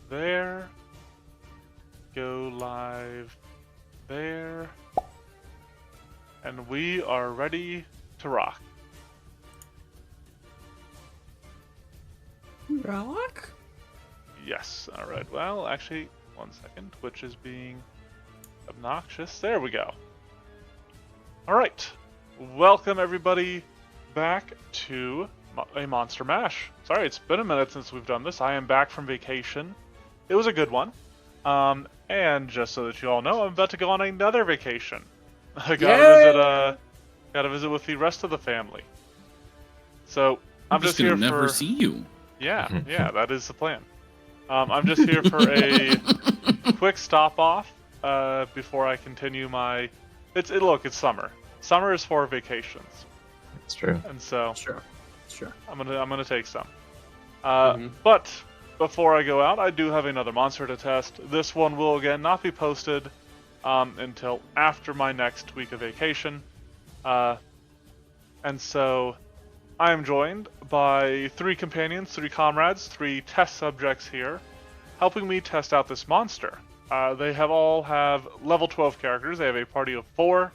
there. Go live there. And we are ready to rock. Rock? Yes. All right. Well, actually, 1 second. Twitch is being obnoxious. There we go. All right. Welcome, everybody, back to a Monster Mash. Sorry, it's been a minute since we've done this. I am back from vacation. It was a good one. And just so that you all know, I'm about to go on another vacation. I gotta visit with the rest of the family. So I'm just here gonna never for. see you. Yeah, that is the plan. I'm just here for a quick stop off before I continue my. Look, it's summer. Summer is for vacations. It's true. And so Sure. I'm gonna take some. But before I go out, I do have another monster to test. This one will again not be posted until after my next week of vacation. And so I am joined by 3 companions, 3 comrades, 3 test subjects here, helping me test out this monster. They all have level 12 characters. They have a party of 4,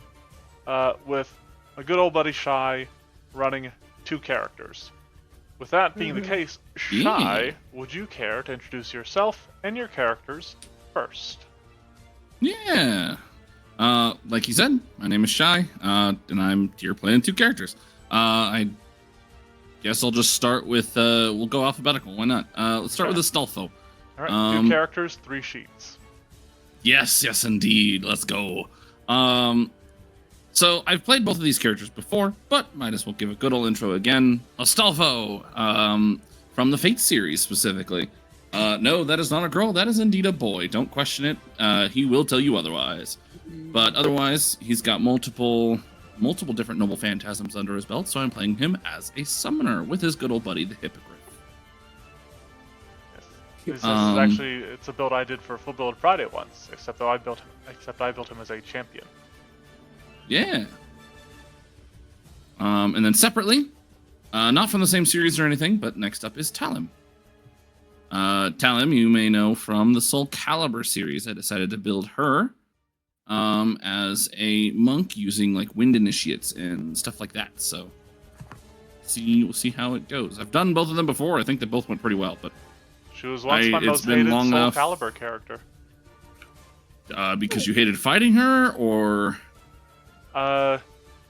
with a good old buddy Shy running 2 characters. With that being the case, Shy, would you care to introduce yourself and your characters first? Yeah. Like you said, my name is Shy, and I'm here playing 2 characters. I guess I'll just start with, we'll go alphabetical, why not? Let's start with Astolfo. Alright, 2 characters, 3 sheets. Yes, indeed. Let's go. So I've played both of these characters before, but might as well give a good old intro again. Astolfo, from the Fate series specifically. No, that is not a girl. That is indeed a boy. Don't question it. He will tell you otherwise. But otherwise, he's got multiple different noble phantasms under his belt, so I'm playing him as a summoner with his good old buddy, the Hippogriff. This is actually, it's a build I did for Full Build Friday once, except I built him as a champion. Yeah. And then separately, not from the same series or anything, but next up is Talim. Talim, you may know from the Soul Calibur series. I decided to build her as a monk using like wind initiates and stuff like that. So we'll see how it goes. I've done both of them before. I think they both went pretty well, but She was once my most hated Soul Calibur character. Because you hated fighting her, or?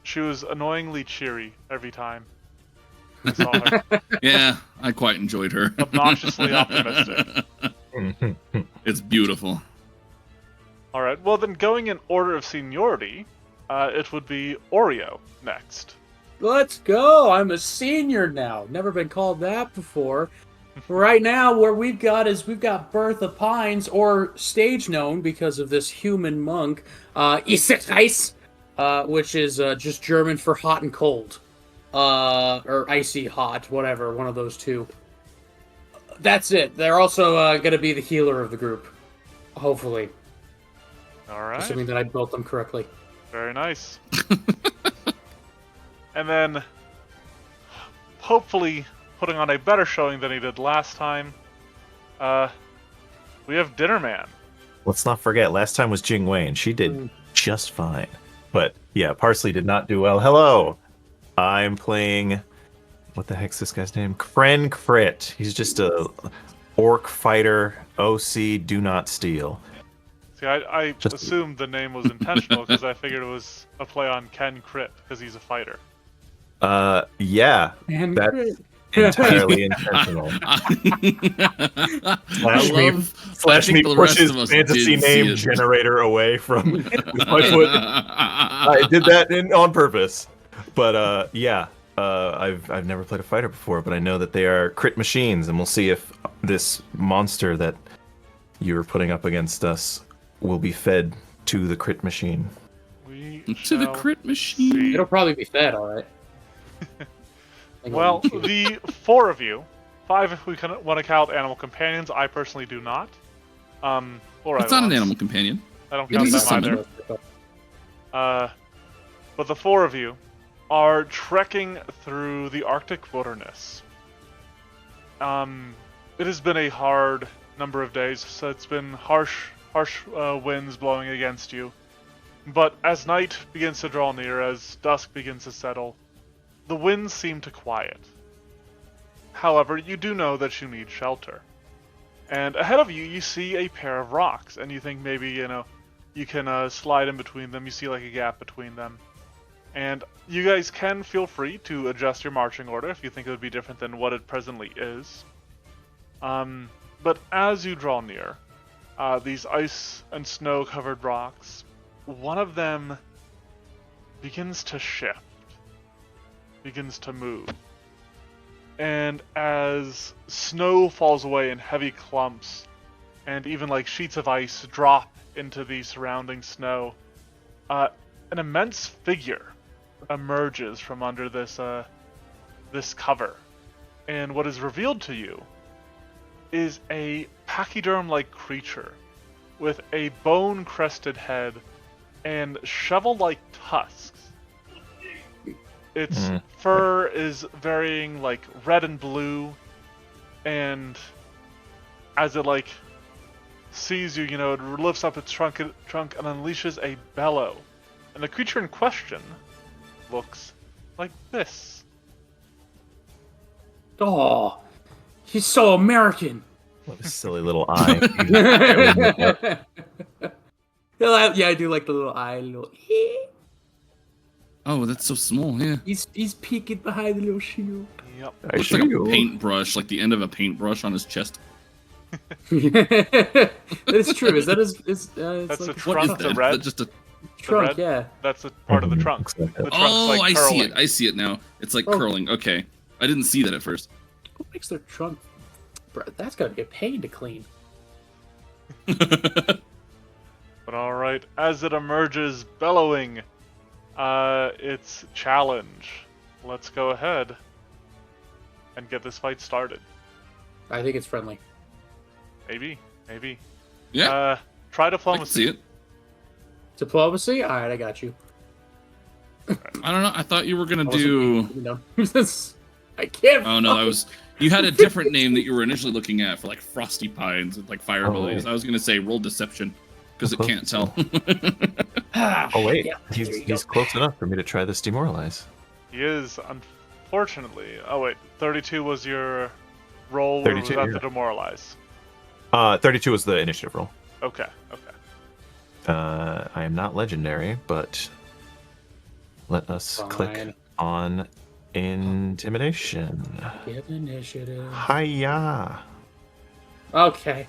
She was annoyingly cheery every time I saw her. Yeah, I quite enjoyed her. Obnoxiously optimistic. It's beautiful. Alright, well then going in order of seniority, it would be Oreo next. Let's go! I'm a senior now. Never been called that before. Right now, where we've got Bertha Pines, or stage known because of this human monk, Isekreis, which is just German for hot and cold. Or icy hot, whatever, one of those 2. That's it. They're also going to be the healer of the group. Hopefully. Alright. Assuming that I built them correctly. Very nice. And then, hopefully, putting on a better showing than he did last time, we have Dinnerman. Let's not forget, last time was Jing Wei, and she did just fine. But yeah, Parsley did not do well. Hello! I'm playing... What the heck's this guy's name? Kren Crit. He's just a orc fighter, OC, do not steal. See, I assumed the name was intentional because I figured it was a play on Ken Crit because he's a fighter. Yeah. And that's entirely intentional. Slash me pushes fantasy name generator away from with my foot. I did that on purpose. But yeah, I've never played a fighter before, but I know that they are crit machines, and we'll see if this monster that you're putting up against us will be fed to the crit machine. To the crit machine. It'll probably be fed, alright. Well, the 4 of you, 5 if we want to count animal companions, I personally do not. It's not an animal companion. I don't count them either. But the 4 of you are trekking through the Arctic wilderness. It has been a hard number of days, so it's been harsh winds blowing against you. But as night begins to draw near, as dusk begins to settle, the winds seem to quiet. However, you do know that you need shelter. And ahead of you, you see a pair of rocks, and you think maybe, you can slide in between them. You see like a gap between them. And you guys can feel free to adjust your marching order if you think it would be different than what it presently is. But as you draw near, these ice and snow covered rocks, one of them begins to shift, begins to move. And as snow falls away in heavy clumps, and even like sheets of ice drop into the surrounding snow, an immense figure emerges from under this cover. And what is revealed to you is a pachyderm-like creature with a bone-crested head and shovel-like tusks. Its fur is varying like red and blue, and as it like sees you, it lifts up its trunk and unleashes a bellow. And the creature in question looks like this. Oh, he's so American. What a silly little eye. Yeah, I do like the little eye. Oh, that's so small. Yeah. He's peeking behind the little shield. Yep. Looks like a paintbrush, like the end of a paintbrush on his chest. That is true. Is that his? That's like a trunk. The red. Just a... trunk. red? Yeah. That's a part of the trunk. The trunk's Oh, like I see curling. it. I see it now. It's like curling. Okay, I didn't see that at first. What makes their trunk? Bro, that's gotta be a pain to clean. But alright, as it emerges bellowing, its challenge. Let's go ahead and get this fight started. I think it's friendly. Maybe. Yeah, Try I can diplomacy. see it. Diplomacy? Alright, I got you. I don't know. I thought you were gonna do. I can't. Oh no, that was. You had a different name that you were initially looking at for like Frosty Pines with like fire abilities. I was gonna say roll deception because it can't tell. Oh wait, Yeah, he's close enough for me to try this demoralize. He is, unfortunately. Oh wait, 32 was your roll, or 32, was that yeah. the demoralize? 32 was the initiative roll. Okay. I am not legendary, but let us click on intimidation. Give initiative. Hiya. Okay.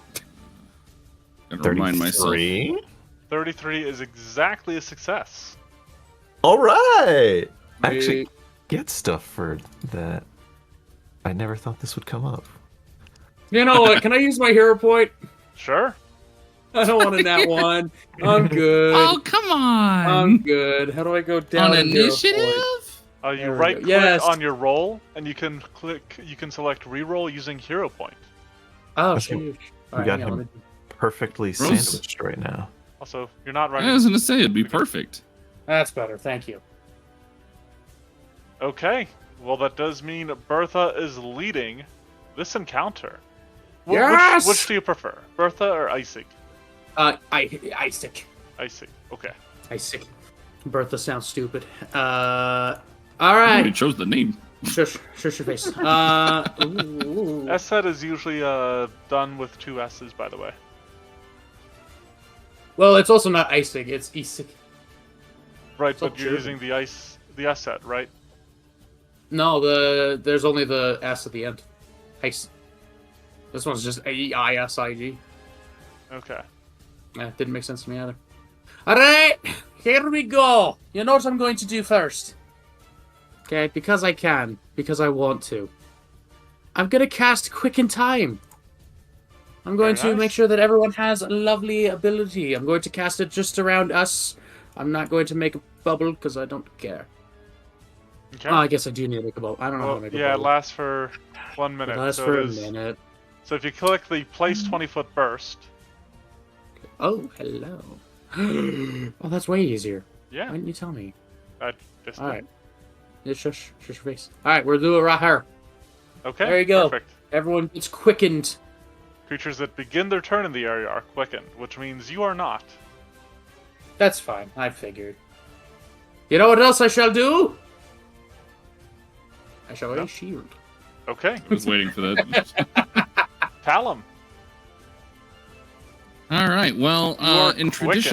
Gotta remind myself. 33. 33 is exactly a success. All right. I Wait. actually get stuff for that. I never thought this would come up. You know what? Can I use my hero point? Sure. I don't want a nat one. I'm good. Oh come on! I'm good. How do I go down On in hero initiative? points? You There we right go. click Yes. on your roll, and you can select reroll using hero point. Oh, Okay. shoot. We Alright, got hang on, him let me- perfectly Rose. sandwiched right now. Also, you're not right. I was gonna say it'd be perfect. That's better. Thank you. Okay. Well, that does mean Bertha is leading this encounter. Yes! Which do you prefer, Bertha or Isaac? Isaac. Isaac. Okay. Isaac. Bertha sounds stupid. All I right. chose the name. Shush your face. Ooh. S set is usually done with 2 S's, by the way. Well, it's also not Isaac. It's Isaac. Right, all but you're German. using the S set, right? No, there's only the S at the end. Ice. This one's just AISIG. Okay. It didn't make sense to me either. Alright, here we go. You know what I'm going to do first? Okay, because I can. Because I want to. I'm going to cast Quicken Time. I'm going Very to nice. make sure that everyone has a lovely ability. I'm going to cast it just around us. I'm not going to make a bubble because I don't care. Okay. Oh, I guess I do need to make a bubble. I don't know how to Well, make a yeah, it bubble. lasts for 1 minute. It lasts so for it a is- minute. So if you click the place 20-foot burst, Oh, hello. Oh, that's way easier. yeah, Why didn't you tell me? I just All right. Yeah, shush your face. All right, we'll do it right here. Okay. There you go. Perfect. Everyone gets quickened. Creatures that begin their turn in the area are quickened, which means you are not. That's fine. I figured. You know what else I shall do? I shall a shield. Okay. I was waiting for that. Talum. All right. Well, in quickened.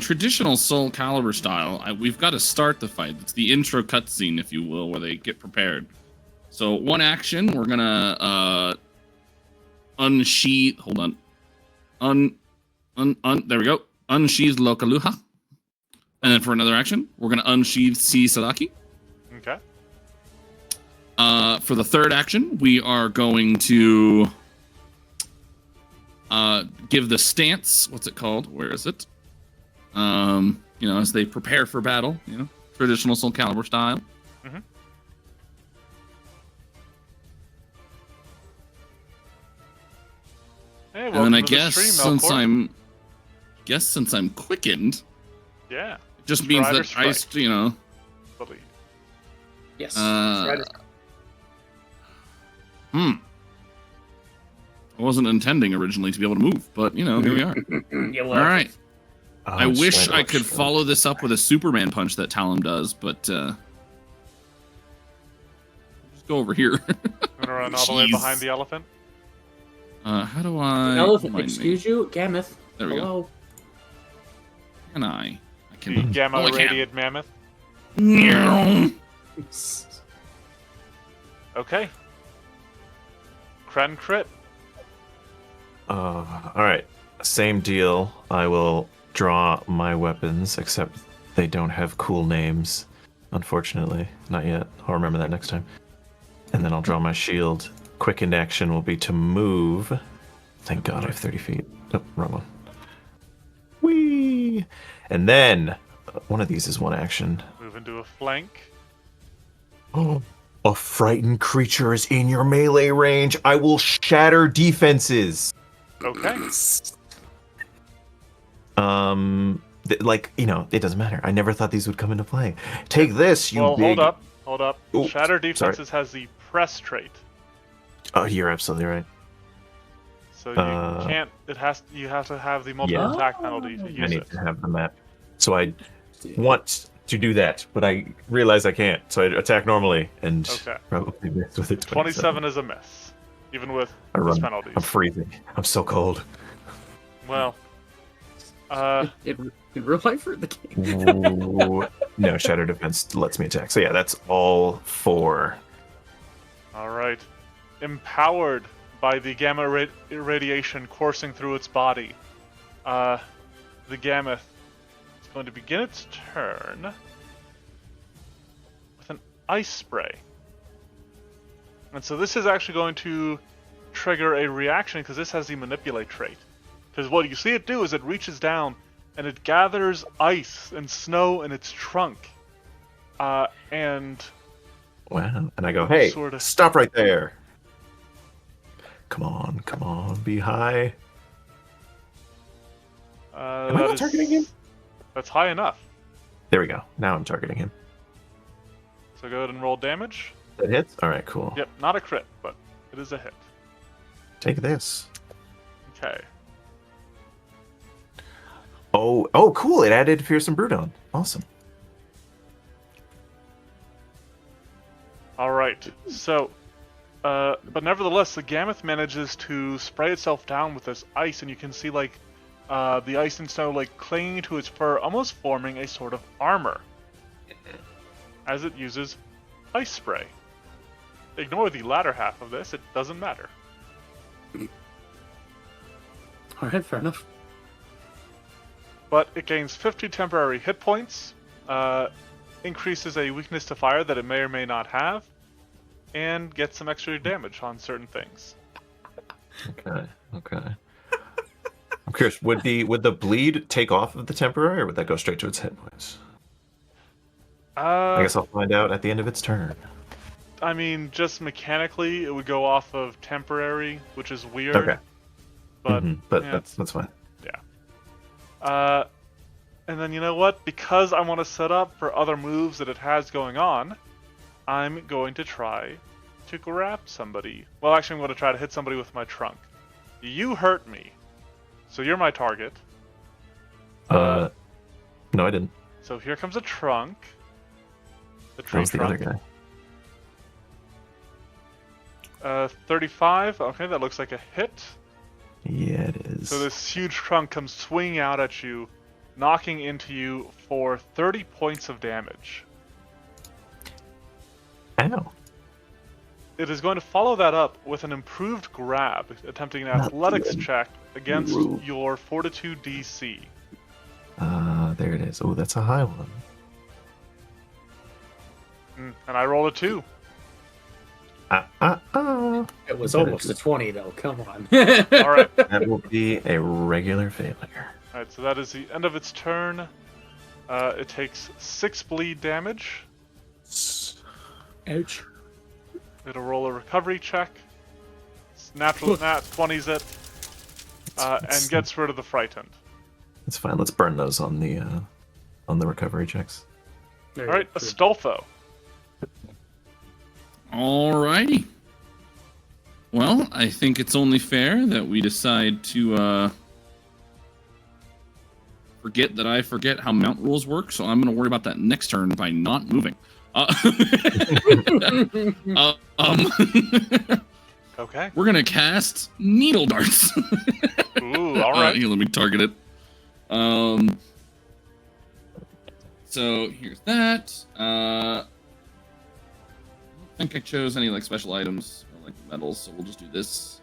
traditional Soul Calibur style, we've got to start the fight. It's the intro cutscene, if you will, where they get prepared. So one action, we're gonna unsheath. Hold on. There we go. Unsheath Lokaluha. And then for another action, we're gonna unsheath Si Sadaki. Okay. For the third action, we are going to give the stance. What's it called? Where is it? As they prepare for battle, traditional Soul Calibur style. Mm-hmm. Hey, and then I to the guess stream, since I'm quickened, yeah, it just means that Strider I, Believe. Yes. I wasn't intending originally to be able to move, but here we are. All right. I wish I could follow this up with a Superman punch that Talum does, but just go over here. Gonna run all the way behind the elephant. How do I? Elephant, excuse you, Gammoth. There we Hello. go. Can I? I The can. gamma I can. radiated mammoth. Okay. Kren crit. All right. Same deal. I will draw my weapons, except they don't have cool names. Unfortunately, not yet. I'll remember that next time. And then I'll draw my shield. Quickened action will be to move. Thank God I have 30 feet. Oh, wrong one. Whee! And then one of these is one action. Move into a flank. Oh, a frightened creature is in your melee range. I will shatter defenses. Okay. It doesn't matter. I never thought these would come into play. Take this, you big... Hold up. Ooh, Shatter defenses has the press trait. Oh, you're absolutely right. So you can't. You have to have the multiple attack penalty to use I need it. to have the map. So I want to do that, but I realize I can't. So I attack normally and probably miss with it. 27 is a miss, even with this penalty. I'm freezing. I'm so cold. Well, in real life or the game? Ooh, no, shatter defense lets me attack. So yeah, that's all 4. all right. Empowered by the gamma radiation coursing through its body, the Gammoth is going to begin its turn with an ice spray. And so this is actually going to trigger a reaction because this has the manipulate trait. Because what you see it do is it reaches down and it gathers ice and snow in its trunk. And wow. And I go, hey, stop right there. Come on, be high. Am I not targeting him? That's high enough. There we go. Now I'm targeting him. So go ahead and roll damage. That hits? Alright, cool. Yep, not a crit, but it is a hit. Take this. Okay. Oh, cool. It added Fearsome Broodon. Awesome. Alright, so... but nevertheless, the Gammoth manages to spray itself down with this ice, and you can see, the ice and snow, clinging to its fur, almost forming a sort of armor. As it uses ice spray. Ignore the latter half of this, it doesn't matter. Alright, fair enough. But it gains 50 temporary hit points, increases a weakness to fire that it may or may not have, and get some extra damage on certain things. Okay. I'm curious, would the bleed take off of the temporary, or would that go straight to its hit points? I guess I'll find out at the end of its turn. I mean, just mechanically, it would go off of temporary, which is weird. Okay. But, yeah. that's fine. Yeah. And then you know what? Because I want to set up for other moves that it has going on, I'm going to try to grab somebody. Well, actually, I'm going to try to hit somebody with my trunk. You hurt me, so you're my target. No, I didn't. So here comes a trunk. The That tree was the trunk. other guy. 35. Okay, that looks like a hit. Yeah, it is. So this huge trunk comes swinging out at you, knocking into you for 30 points of damage. Ow. It is going to follow that up with an improved grab, attempting an athletics check against your fortitude DC. There it is. Oh, that's a high one. And I rolled a 2. It was almost a 20, though. Come on. All right. That will be a regular failure. All right, so that is the end of its turn. It takes 6 bleed damage. Ouch. It'll roll a recovery check. It's natural nat 20s it. And gets rid of the frightened. That's fine. Let's burn those on the recovery checks. All right, Astolfo. Alrighty. Well, I think it's only fair that we decide to forget that I forget how mount rules work, so I'm going to worry about that next turn by not moving. Okay. We're going to cast Needle Darts. Ooh, all right. Here, let me target it. So here's that. I don't think I chose any like special items or like medals, so we'll just do this.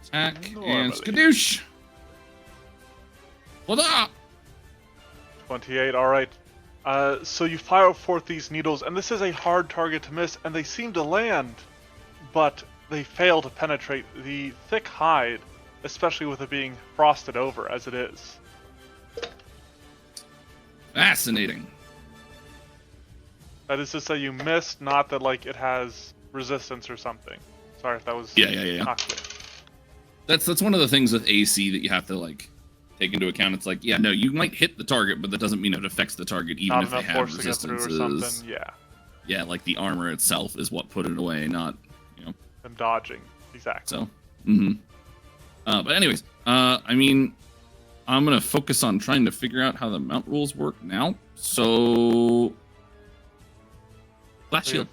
Attack and skadoosh. Wada! 28, all right. So you fire forth these needles, and this is a hard target to miss, and they seem to land, but they fail to penetrate the thick hide, especially with it being frosted over as it is. Fascinating. That is to say you missed, not that like it has resistance or something. Sorry if that was Yeah. not clear. That's one of the things with AC that you have to like take into account. It's like, yeah, no, you might hit the target, but that doesn't mean it affects the target, even Not if they enough have force to get through or resistances. something, yeah. Yeah, like the armor itself is what put it away, not, you know. And dodging, exactly. So, but anyways, I mean, I'm gonna focus on trying to figure out how the mount rules work now. So, Blast Shield.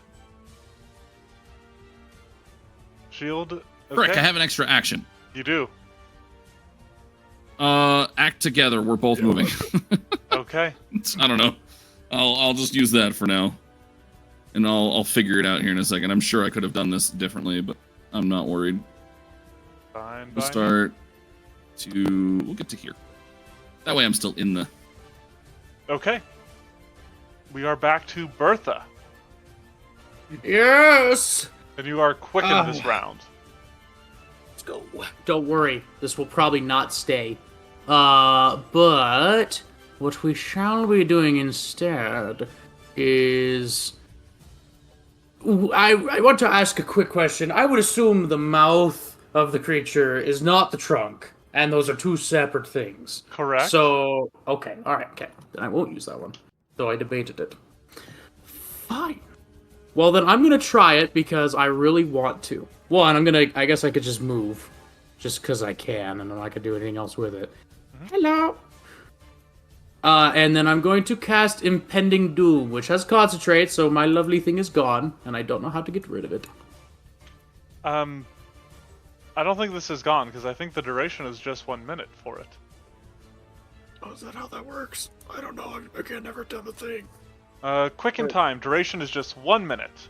Shield. Okay. Correct. I have an extra action. You do. Act together. We're both moving. Okay. I don't know. I'll just use that for now, and I'll figure it out here in a second. I'm sure I could have done this differently, but I'm not worried. Fine. We'll start to. We'll get to here. That way, I'm still in the. Okay. We are back to Bertha, Yes! and you are quickened this round. Let's go. Don't worry. This will probably not stay. But what we shall be doing instead is... I want to ask a quick question. I would assume the mouth of the creature is not the trunk, and those are two separate things. Correct. So, okay, alright, okay. Then I won't use that one, though I debated it. Fine. Well, then I'm gonna try it because I really want to. Well, and I guess I could just move. Just because I can, and then I could do anything else with it. Hello! And then I'm going to cast Impending Doom, which has Concentrate, so my lovely thing is gone, and I don't know how to get rid of it. I don't think this is gone, because I think the duration is just 1 minute for it. Oh, is that how that works? I don't know. I can't never done a thing. Quick in time. Duration is just 1 minute.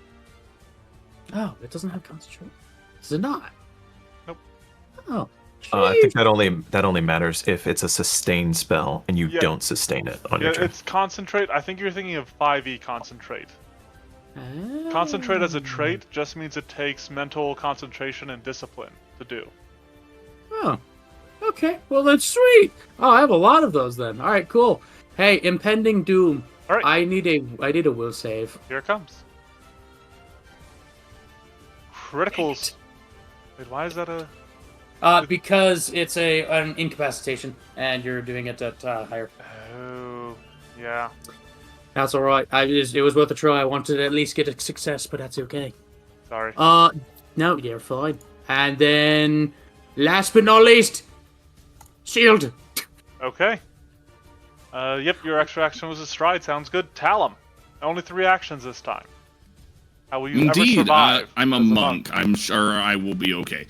Oh, it doesn't have Concentrate? Does it not? Nope. Oh. I think that only matters if it's a sustained spell and you don't sustain it on your turn. It's Concentrate. I think you're thinking of 5e Concentrate. Concentrate as a trait just means it takes mental concentration and discipline to do. Oh. Okay, well that's sweet. Oh, I have a lot of those then. All right, cool. Hey, Impending Doom. All right. I need a will save. Here it comes. Criticals. Wait, why is that a... Because it's an incapacitation, and you're doing it at higher. Oh, yeah. That's all right. It was worth a try. I wanted to at least get a success, but that's okay. Sorry. No, you're fine. And then, last but not least, shield. Okay. Yep, your extra action was a stride. Sounds good. Talum. Only 3 actions this time. How will you ever Indeed, survive? I'm a as monk. I'm sure I will be okay.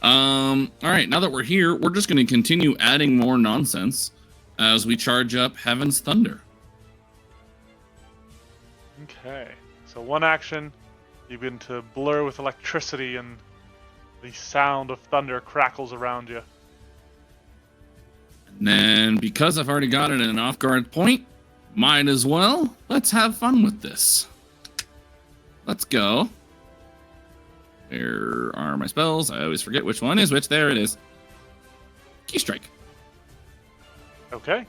All right, now that we're here, we're just going to continue adding more nonsense as we charge up Heaven's Thunder. Okay. So 1 action, you begin to blur with electricity and the sound of thunder crackles around you. And then, because I've already got it in an off-guard point, might as well. Let's have fun with this. Let's go. Where are my spells? I always forget which one is which. There it is. Key Strike. Okay.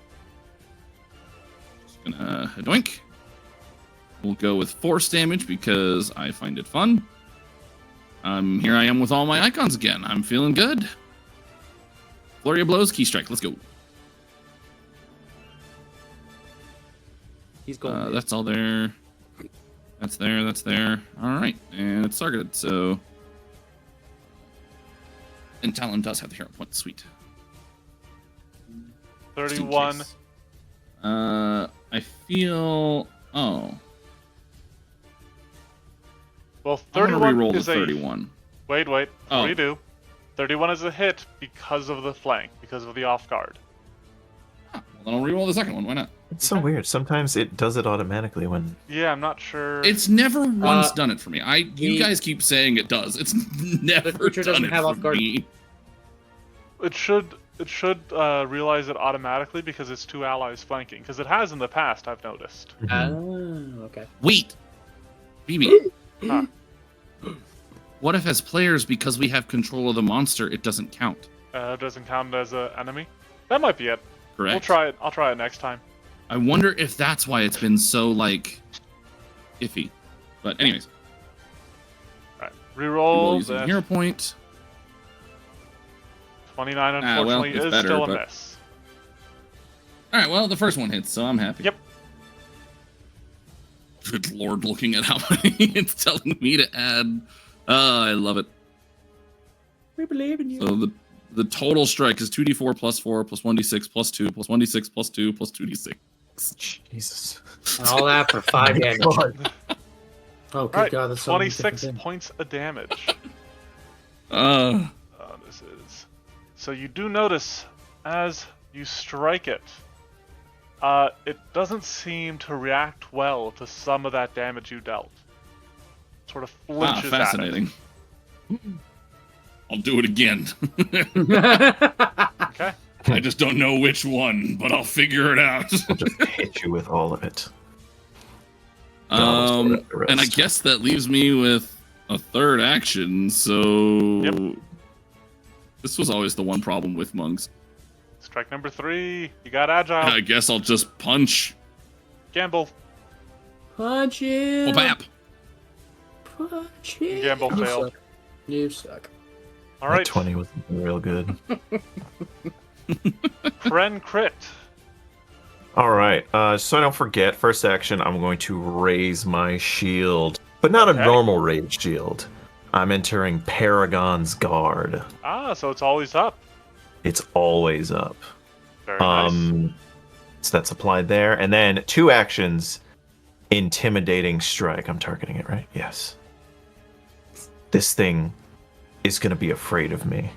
Just gonna doink. We'll go with force damage because I find it fun. Here I am with all my icons again. I'm feeling good. Flurry of blows, Key Strike. Let's go. He's going. That's all there. That's there. That's there. All right, and it's targeted. So, and Talon does have the hero point. Sweet. 31. I feel. Oh. Well, I'm gonna 31 reroll the is 31. Wait. Oh. Before you do. 31 is a hit because of the flank, because of the off guard. Well, then I'll reroll the second one. Why not? It's so weird. Sometimes it does it automatically when. Yeah, I'm not sure. It's never once done it for me. You guys keep saying it does. It's never creature done doesn't it have for off guard. me. It should realize it automatically because it's 2 allies flanking. Because it has in the past, I've noticed. Okay. Wait, BB. Huh. What if, as players, because we have control of the monster, it doesn't count? It doesn't count as an enemy. That might be it. Correct. We'll try it. I'll try it next time. I wonder if that's why it's been so iffy. But anyways, All right. we'll Reroll. use a hero point. 29, unfortunately, it's is better, still a but- miss. All right. Well, the first one hits, so I'm happy. Yep. Good lord, looking at how many it's telling me to add. I love it. We believe in you. So the total strike is 2d4 plus 4 plus 1d6 plus 2 plus 1d6 plus 2 plus 2d6. Jesus. And all that for 5 damage. Oh, good All right, God, that's so many 26 different points of damage. This is. So you do notice as you strike it, it doesn't seem to react well to some of that damage you dealt. Sort of flinches fascinating. I'll do it again. Okay. I just don't know which one, but I'll figure it out. I'll just hit you with all of it. And I guess that leaves me with a third action, so... Yep. This was always the one problem with monks. Strike number 3. You got agile. I guess I'll just punch. Gamble. Punch him. Oh, bap. Punch him. Gamble You failed. suck. You suck. All right. 20 was real good. Kren crit. All right. So I don't forget, first action, I'm going to raise my shield, but not Okay. a normal raised shield. I'm entering Paragon's Guard. Ah, so it's always up. It's always up. Very nice. So that's applied there, and then 2 actions. Intimidating Strike. I'm targeting it, right? Yes. This thing is going to be afraid of me.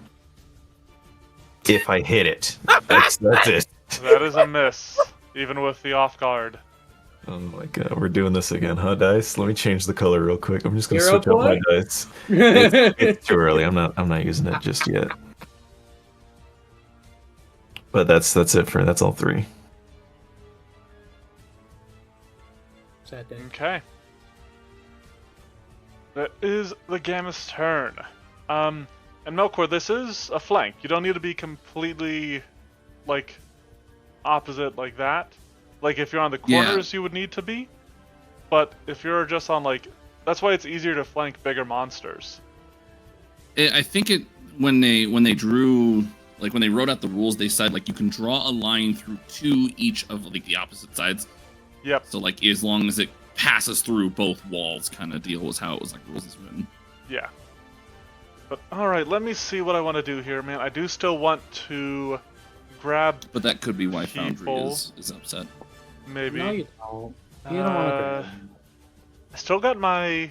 If I hit it. That's it. That is a miss, even with the off guard. Oh my god, we're doing this again, huh, dice? Let me change the color real quick. I'm just gonna Hero switch out my point? dice. It's too early. I'm not using it just yet. But that's all 3. Sad day. Okay. That is the Gammoth's turn. And Melkor, this is a flank. You don't need to be completely, opposite like that. Like, if you're on the corners, you would need to be. But if you're just on, that's why it's easier to flank bigger monsters. I think when they drew, when they wrote out the rules, they said, you can draw a line through 2 each of, the opposite sides. Yep. So, as long as it passes through both walls kind of deal was how it was like rules is written. Yeah. But alright, let me see what I want to do here, man. I do still want to grab But that could be why Foundry people. is upset. Maybe. No, you don't. You don't want to. I still got my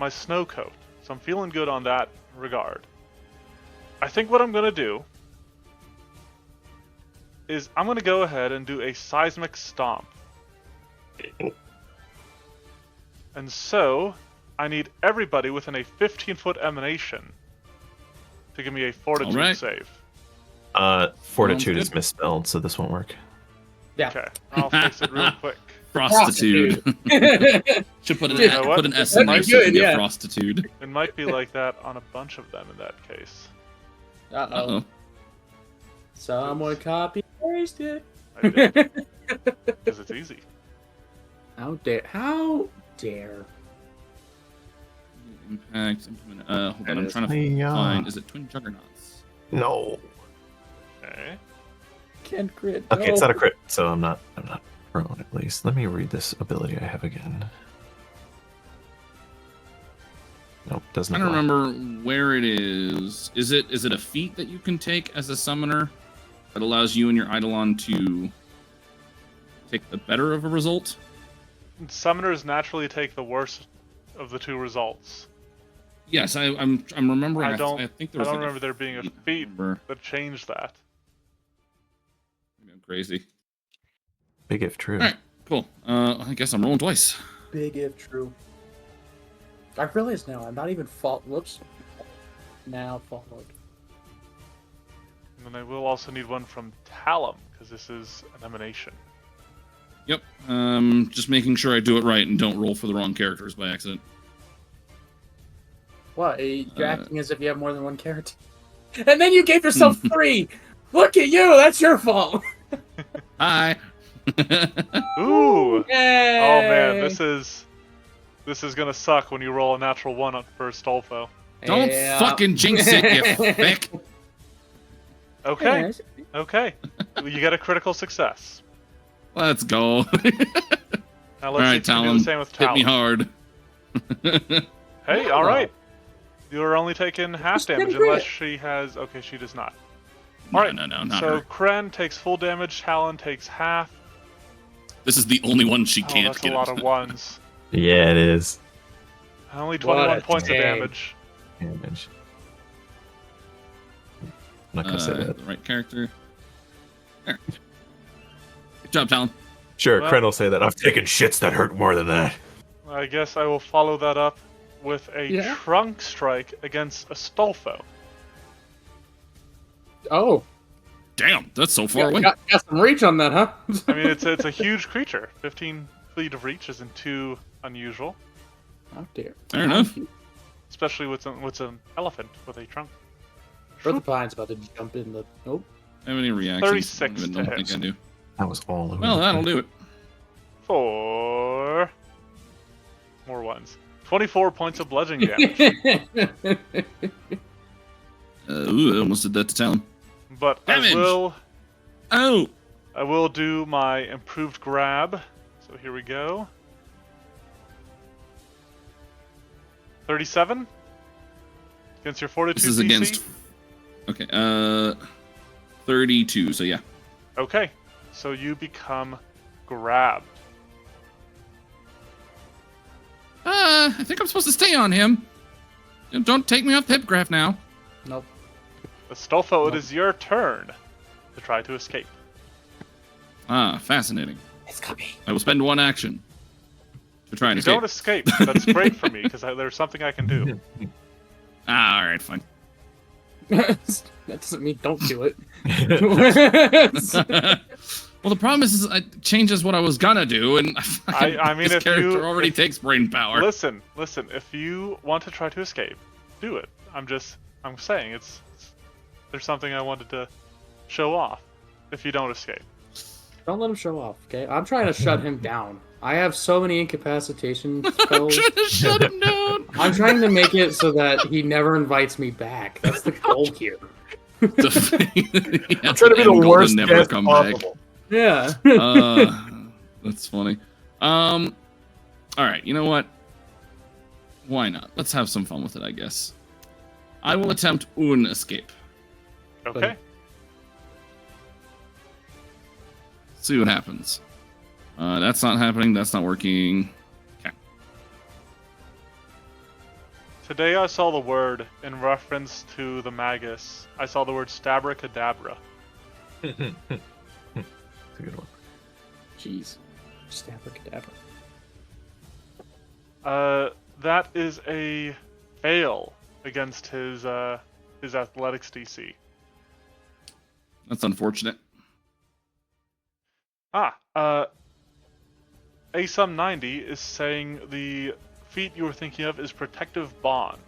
snow coat, so I'm feeling good on that regard. I think what I'm gonna do is I'm gonna go ahead and do a seismic stomp. And so I need everybody within a 15-foot emanation to give me a fortitude save. Fortitude is misspelled, so this won't work. Yeah. Okay, I'll fix it real quick. Prostitute. Should put an, You know what? put an S in there That'd be so you good, can get yeah. prostitute. It might be like that on a bunch of them in that case. Uh-oh. Uh-oh. Someone copy pasted. I did, because it's easy. How dare? How dare? Impact. Hold on, I'm trying to Hey, find. Is it Twin Juggernauts? No. Okay. Can't crit. Okay, no. it's not a crit, so I'm not prone at least. Let me read this ability I have again. Nope, doesn't. I don't apply. remember where it is. Is it a feat that you can take as a summoner that allows you and your Eidolon to take the better of a result? Summoners naturally take the worst of the two results. Yes, I'm remembering. I don't. I think I there was don't like remember there being a feat number. that changed that. I'm crazy. Big if true. All right, cool. I guess I'm rolling twice. Big if true. I realize now I'm not even fault. Whoops. Now followed. And then I will also need one from Talum, because this is an emanation. Yep. Just making sure I do it right and don't roll for the wrong characters by accident. What? You're acting as if you have more than one character. And then you gave yourself 3! Look at you! That's your fault! Hi. Ooh! Yay! Oh man, this is gonna suck when you roll a natural 1 on first Stolfo. Don't Yeah. fucking jinx it, you thick. Okay, okay. You get a critical success. Let's go. Now let's see All right, if you can do Talon, the same with hit me Talon. hard. Hey, Oh. alright. You're only taking half That's pretty damage great. unless she has... Okay, she does not. Alright, No, not so her. Kren takes full damage, Talon takes half. This is the only one she Oh, can't that's get. a lot of ones. Yeah, it is. Only What 21 a points of shame. damage. Damage. I'm not gonna say that. The right character. There. Good job, Talon. Sure, Well- Kren will say that. I've taken shits that hurt more than that. I guess I will follow that up with a Yeah. trunk strike against Astolfo. Oh. Damn, that's so far away. Got some reach on that, huh? I mean, it's a huge creature. 15 feet of reach isn't too unusual, Oh dear. Fair enough. especially with an elephant with a trunk. Earth of Pine's about to jump in the. Nope. How many reactions? 36 I don't even know to what I hit. think I do. That was all. Well, that'll do it. 4 more ones. 24 points of bludgeoning damage. Ooh, I almost did that to Talon. But Damage. Oh! I will do my improved grab. So here we go. 37 against your fortitude. This is DC? against. Okay, 32, so yeah. Okay, so you become grabbed. I think I'm supposed to stay on him. Don't take me off the hippogriff now. Nope. Astolfo, it is your turn to try to escape. Ah, fascinating. It's coming. I will spend one action to try and If you escape. don't escape, that's great for me, because there's something I can do. Ah, alright, fine. That doesn't mean don't do it. Well, the problem is it changes what I was gonna do, and I mean, this if character you- already takes brain power. Listen, if you want to try to escape, do it. I'm saying there's something I wanted to show off if you don't escape. Don't let him show off, okay? I'm trying to shut him down. I have so many incapacitation I'm spells. trying to shut him down. I'm trying to make it so that he never invites me back. That's the goal here. I'm I'm trying to be the worst never guest come back. possible. Yeah. That's funny. All right, you know what? Why not? Let's have some fun with it, I guess. I will attempt un escape. Okay. See what happens. That's not happening. That's not working. Okay. Today I saw the word in reference to the Magus. I saw the word Stabracadabra. That's a good one. Jeez. Stabracadabra. That is a fail against his athletics DC. That's unfortunate. ASUM90 is saying the feat you were thinking of is Protective Bond.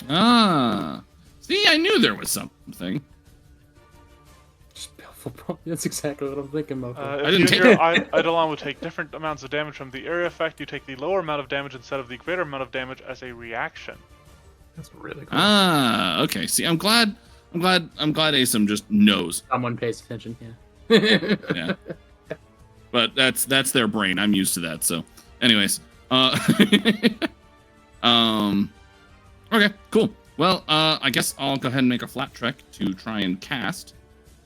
Ah. See, I knew there was something. That's exactly what I'm thinking about. I didn't take your Eidolon will take different amounts of damage from the area effect. You take the lower amount of damage instead of the greater amount of damage as a reaction. That's really cool. Ah, okay. See, I'm glad ASUM just knows. Someone pays attention, yeah. Yeah. But that's their brain. I'm used to that. So, anyways, okay, cool. Well, I guess I'll go ahead and make a flat trek to try and cast.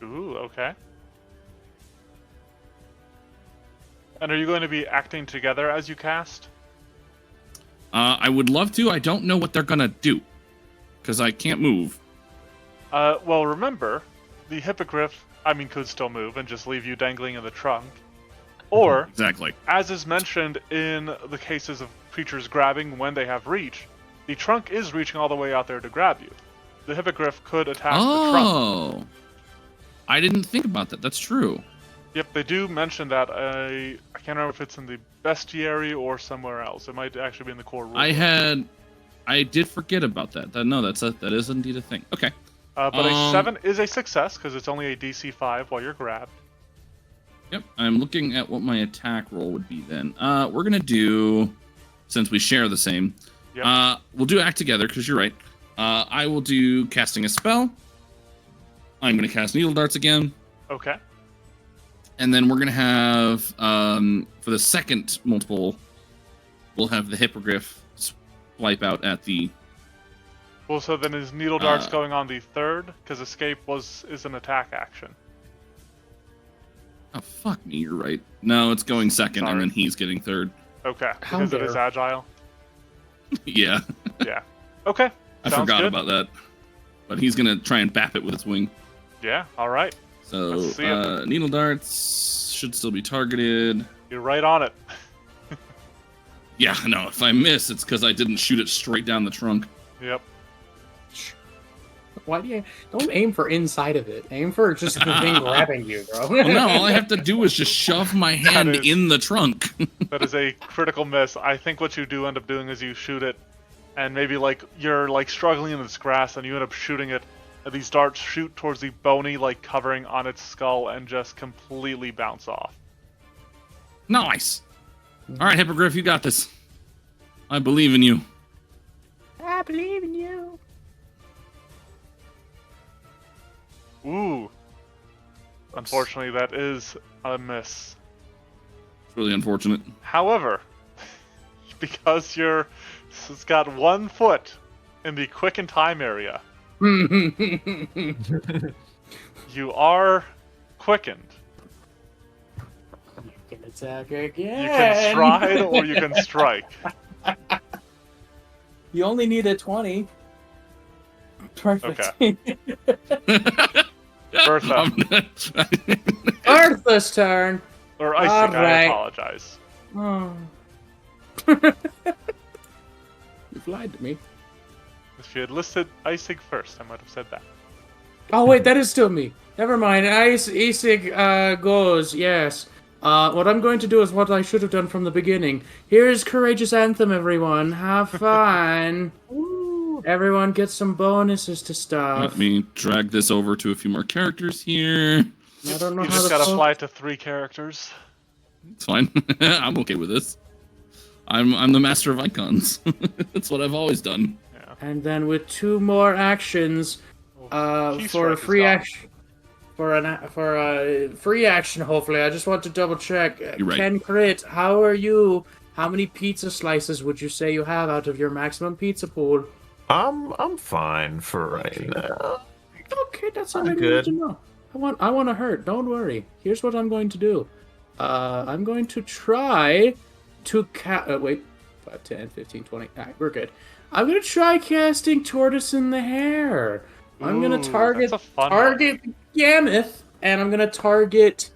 Ooh, okay. And are you going to be acting together as you cast? I would love to. I don't know what they're gonna do, because I can't move. Well, remember, the Hippogriff, could still move and just leave you dangling in the trunk. Or, Exactly. as is mentioned in the cases of creatures grabbing when they have reach, the trunk is reaching all the way out there to grab you. The Hippogriff could attack the trunk. Oh, I didn't think about that. That's true. Yep, they do mention that. I can't remember if it's in the bestiary or somewhere else. It might actually be in the core rule. I did forget about that. That is indeed a thing. Okay. But a 7 is a success because it's only a DC 5 while you're grabbed. Yep, I'm looking at what my attack roll would be then. We're gonna do, since we share the same, Yep. we'll do act together because you're right. I will do casting a spell. I'm gonna cast needle darts again, Okay. and then we're gonna have for the second multiple, we'll have the hippogriff swipe out at the. Well, so then is needle darts going on the third? Because escape is an attack action. Oh fuck me, you're right. No, it's going second, Sorry. and then he's getting third. Okay, How because it is dare. agile. Yeah, Yeah. Okay. I sounds forgot good. about that. But he's gonna try and bap it with its wing. Yeah. All right. So Let's see it. needle darts should still be targeted. You're right on it. Yeah, no, if I miss, it's because I didn't shoot it straight down the trunk. Yep. Why do you don't aim for inside of it? Aim for just the thing grabbing you, bro. Well, no, all I have to do is just shove my hand is- in the trunk. That is a critical miss. I think what you do end up doing is you shoot it, and maybe you're struggling in this grass, and you end up shooting it. And these darts shoot towards the bony covering on its skull and just completely bounce off. Nice. All right, Hippogriff, you got this. I believe in you. I believe in you. Ooh. Unfortunately, that is a miss. It's really unfortunate. However, because it's got 1 foot in the quicken time area, you are quickened. You can attack again. You can stride or you can strike. You only need a 20. Perfect. Bertha. Bertha's turn. Or Isaac, All I right. apologize. Oh. You've lied to me. If you had listed Isaac first, I might have said that. Oh wait, that is still me. Never mind. Isaac goes. Yes. What I'm going to do is what I should have done from the beginning. Here's Courageous Anthem, everyone. Have fun. Everyone gets some bonuses to stuff. Let me drag this over to a few more characters here. I don't know You how just to gotta fo- fly to 3 characters. It's fine. I'm okay with this. I'm the master of icons. That's what I've always done. Yeah. And then with 2 more actions, Key for a strike is free gone. action. a free action. Hopefully, I just want to double check. You're right. Ken Crit, how are you? How many pizza slices would you say you have out of your maximum pizza pool? I'm fine for right now. Okay, that's all I I'm need good. to know. I want to hurt. Don't worry. Here's what I'm going to do. I'm going to try to wait. 5, 10, 15, 20. All right, we're good. I'm going to try casting Tortoise in the Hair. I'm going to target Gammoth, and I'm going to target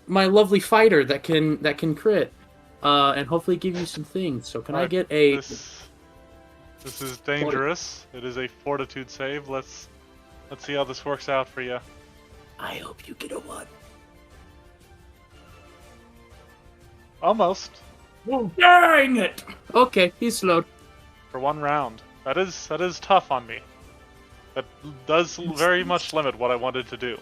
my lovely fighter that can crit, and hopefully give you some things. So can I get a... This is dangerous. It is a fortitude save. Let's see how this works out for you. I hope you get a 1. Almost. Dang it! Okay, he's slowed. For 1 round. That is tough on me. That does very much limit what I wanted to do.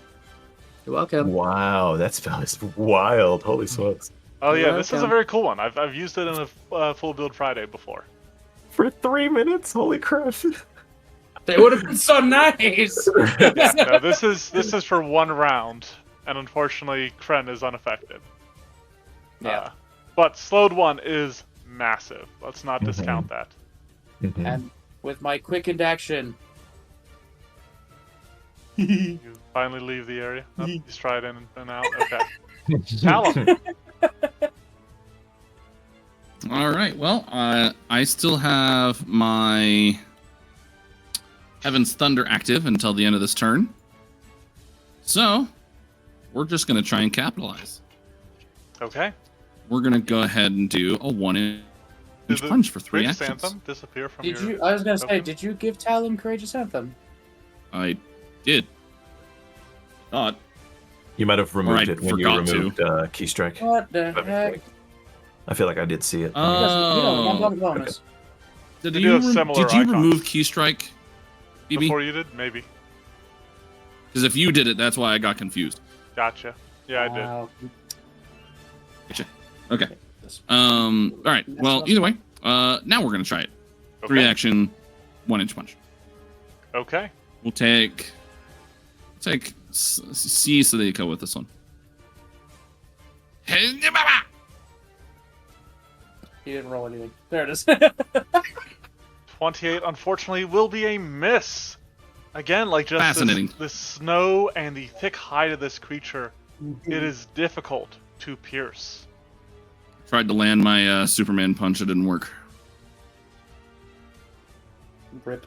You're welcome. Wow, that spell is wild. Holy smokes. Oh yeah, You're this is a welcome. very cool one. I've used it in a full build Friday before. For 3 minutes? Holy crap. They would have been so nice. No, this is for 1 round, and unfortunately, Kren is unaffected. Yeah. But slowed 1 is massive. Let's not discount that. Mhm. And with my quickened action, You finally leave the area. Oh, you stride in and out. Okay. Callum. All right. Well, I still have my Heaven's Thunder active until the end of this turn. So, we're just going to try and capitalize. Okay. We're going to go ahead and do a 1-inch Did the punch for 3 Courageous actions. Anthem disappear from did your... you? I was gonna say, token? did you give Talon Courageous Anthem? I did. Thought. You might have removed I it when you forgot to. removed Keystrike. What the heck? I feel like I did see it. You don't have bonus. Did They you, do have similar did you icons. remove Keystrike, BB? Before you did? Maybe. Because if you did it, that's why I got confused. Gotcha. Yeah, I did. Wow. Okay. This- All right. Well, either way, now we're gonna try it. 3 Okay. action, 1-inch punch. Okay. We'll take C Sadeko with this one. He didn't roll anything. There it is. 28, unfortunately, will be a miss. Again, like just Fascinating. the snow and the thick hide of this creature, it is difficult to pierce. Tried to land my Superman punch, it didn't work. Rip.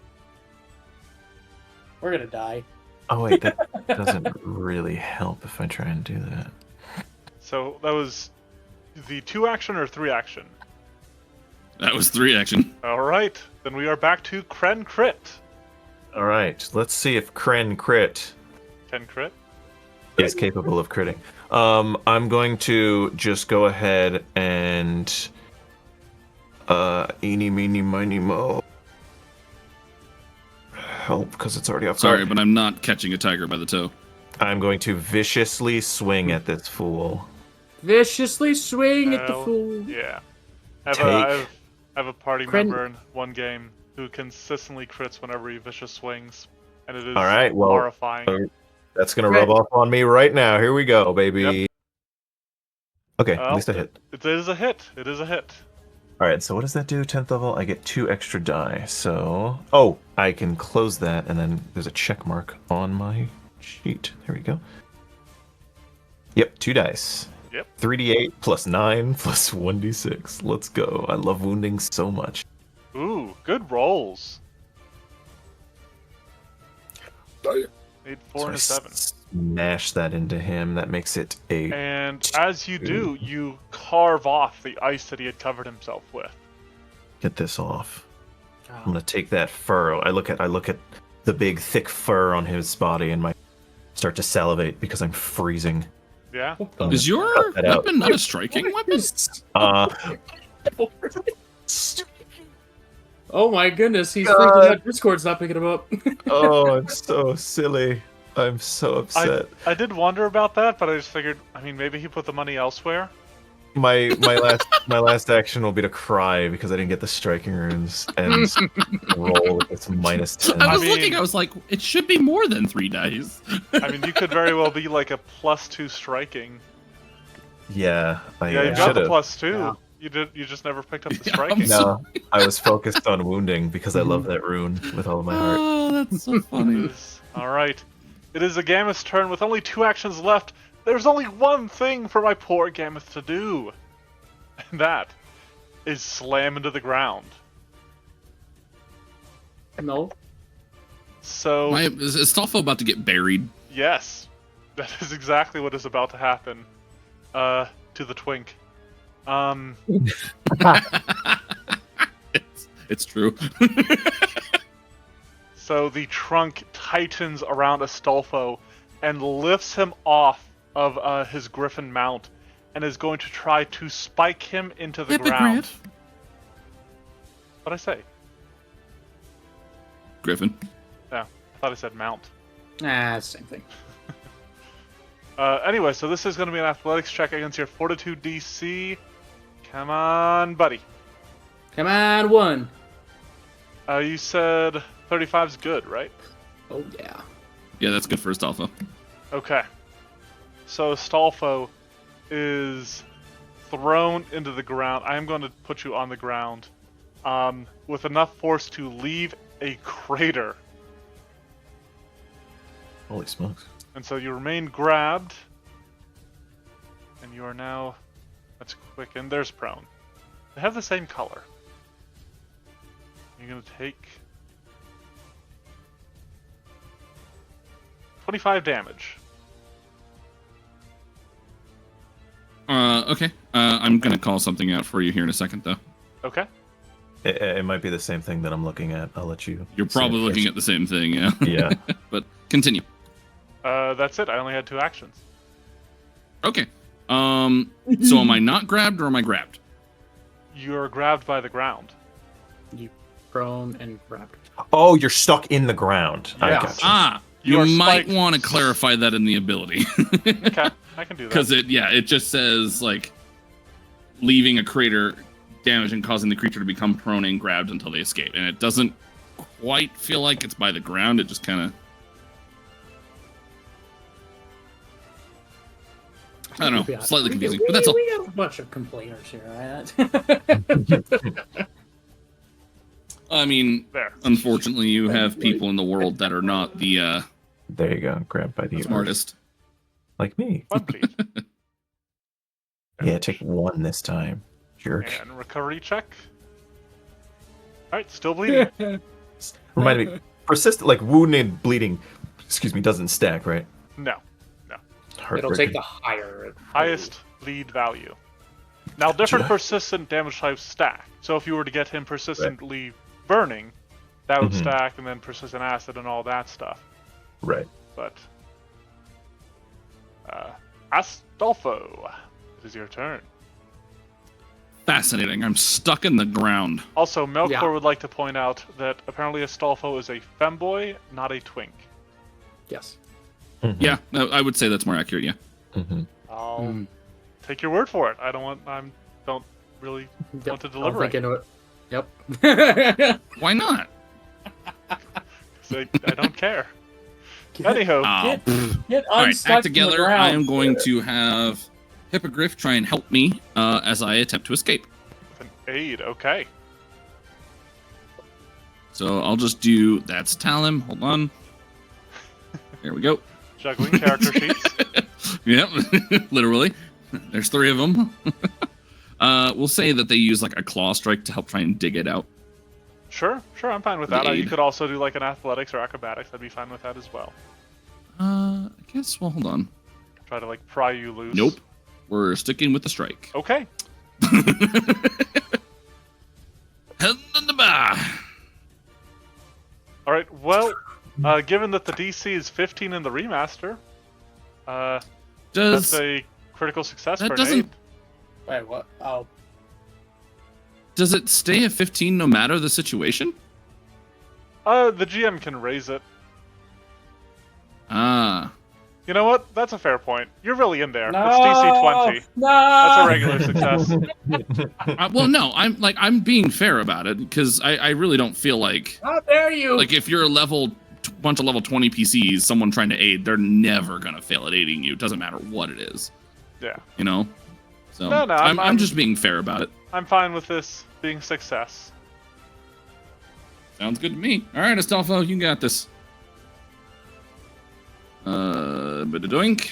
We're gonna die. Oh wait, that doesn't really help if I try and do that. So that was the 2 action or 3 action? That was 3 action. All right, then we are back to Kren crit. All right, let's see if Kren crit 10 crit. is capable of critting. I'm going to just go ahead and eeny, meeny, miny, mo. Help, because it's already off Sorry, guard. but I'm not catching a tiger by the toe. I'm going to viciously swing at this fool. Viciously swing at the Hell fool. Yeah. Take. I have a party Kren- member in one game who consistently crits whenever he vicious swings, and it is All right, well, horrifying. That's gonna Right. rub off on me right now. Here we go, baby. Yep. Okay, Well, at least I hit. It is a hit. It is a hit. All right, so what does that do? 10th level, I get 2 extra die. So, oh, I can close that, and then there's a check mark on my sheet. There we go. Yep, 2 dice. Yep. 3d8 plus 9 plus 1d6. Let's go. I love wounding so much. Ooh, good rolls. 8, 4, So and I a 7. Smash that into him. That makes it a. And as you do, you carve off the ice that he had covered himself with. Get this off. I'm gonna take that fur. I look at the big thick fur on his body and start to salivate because I'm freezing. Yeah. Is your cut that out. weapon not a striking weapon? Oh my goodness, he's freaking out. Discord's not picking him up. Oh, I'm so silly. I'm so upset. I did wonder about that, but I just figured, I mean, maybe he put the money elsewhere. my last action will be to cry because I didn't get the striking runes and roll with its -10. I was looking. I was like, it should be more than 3 dice. I mean, you could very well be like a +2 striking. Yeah, I Yeah, you got the should've. +2. Yeah. You just never picked up the Yeah, I'm striking. No, I was focused on wounding because I love that rune with all of my heart. Oh, that's so funny. All right. It is a Gammoth's turn with only 2 actions left. There's only one thing for my poor Gammoth to do. And that is slam into the ground. No. So, Is Stolfo about to get buried? yes. That is exactly what is about to happen. To the twink. It's true. So the trunk tightens around Astolfo and lifts him off of his griffin mount and is going to try to spike him into the ground. Hippogriff. What'd I say? Griffin. Yeah, I thought I said mount. Same thing. Anyway, so this is going to be an athletics check against your fortitude DC. Come on, buddy. Come on, 1. You said 35's good, right? Oh yeah. Yeah, that's good for Stolfo. Okay. So Stolfo is thrown into the ground. I am going to put you on the ground with enough force to leave a crater. Holy smokes! And so you remain grabbed. And you are now... That's quick. And there's prone. They have the same color. You're going to take 25 damage. Okay. I'm gonna call something out for you here in a second, though. Okay. It might be the same thing that I'm looking at. I'll let you. You're say it probably looking first. at the same thing, yeah. Yeah. But continue. That's it. I only had 2 actions. Okay. So am I not grabbed or am I grabbed? You're grabbed by the ground. You prone and grabbed. Oh, you're stuck in the ground. I Yeah. gotcha. Ah, You you are might spiked. want to clarify that in the ability. Okay, I can do that. Because it just says, like, leaving a crater damage and causing the creature to become prone and grabbed until they escape. And it doesn't quite feel like it's by the ground. It just kind of... I don't know, slightly confusing, but that's all. We got a bunch of complainers here, right? I mean, There. unfortunately, you have people in the world that are not the There you go. Grabbed by the smartest. like me. 1, please. Yeah, take 1 this time. Jerk. And recovery check. Alright, still bleeding. Remind me, persistent, like wounded, bleeding. Excuse me, doesn't stack, right? No. It'll take the higher. Highest bleed value. Now, different Gotcha. persistent damage types stack. So if you were to get him persistently burning, that would Mhm. stack, and then persistent acid and all that stuff. Right. But, Astolfo, it is your turn. Fascinating. I'm stuck in the ground. Also, Melkor Yeah. would like to point out that apparently Astolfo is a femboy, not a twink. Yes. Mhm. Yeah, no, I would say that's more accurate, yeah. Mhm. I'll take your word for it. I don't really want to deliberate. Yep. Why not? 'Cause I don't care. Anyhow, Get All right, unstuck act from the together. ground. I am going to have Hippogriff try and help me as I attempt to escape. an aid, okay. So I'll just do that's Talim. Hold on. There we go. Juggling character sheets. Yep, literally. There's 3 of them. We'll say that they use like a claw strike to help try and dig it out. Sure, I'm fine with The that. You aid. could also do like an athletics or acrobatics. I'd be fine with that as well. I guess. Well, hold on. Try to like pry you loose. Nope. We're sticking with the strike. Okay. Head in the bar. All right. Well, given that the DC is 15 in the remaster, that's Does a critical success that for an doesn't- aid. Wait, what? Oh, does it stay at 15 no matter the situation? The GM can raise it. Ah. You know what? That's a fair point. You're really in there. No, It's DC 20. No, That's a regular success. Well, no, I'm being fair about it because I really don't feel like How dare you? like if you're a bunch of level 20 PCs, someone trying to aid, they're never gonna fail at aiding you. It doesn't matter what it is. Yeah. You know. So No, I'm just being fair about it. I'm fine with this being success. Sounds good to me. All right, Astolfo, you got this. Bit of doink.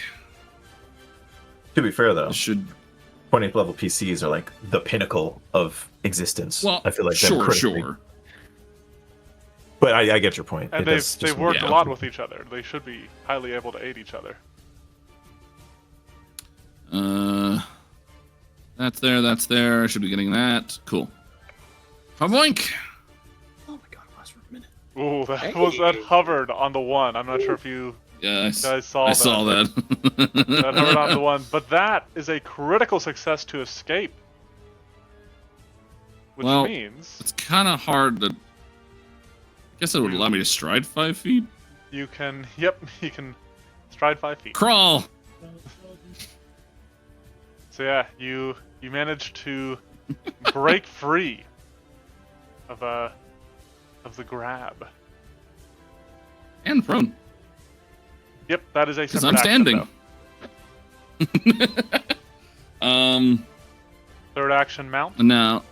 To be fair, though, Should 20th level PCs are like the pinnacle of existence. well, I feel like sure. But I get your point. And they've worked a lot with each other. They should be highly able to aid each other. That's there. I should be getting that. Cool. Boink. Oh my god, it lasts for a minute. Ooh, that hovered on the 1. I'm not sure if you Yes, guys saw I that. saw that. That hovered on the 1, but that is a critical success to escape. Which Well, means it's kind of hard to. I guess it would allow me to stride 5 feet. you can stride 5 feet. Crawl. So yeah, you managed to break free of the grab. And prone. Yep, that is a Because separate I'm standing. Action, third action, mount. Now.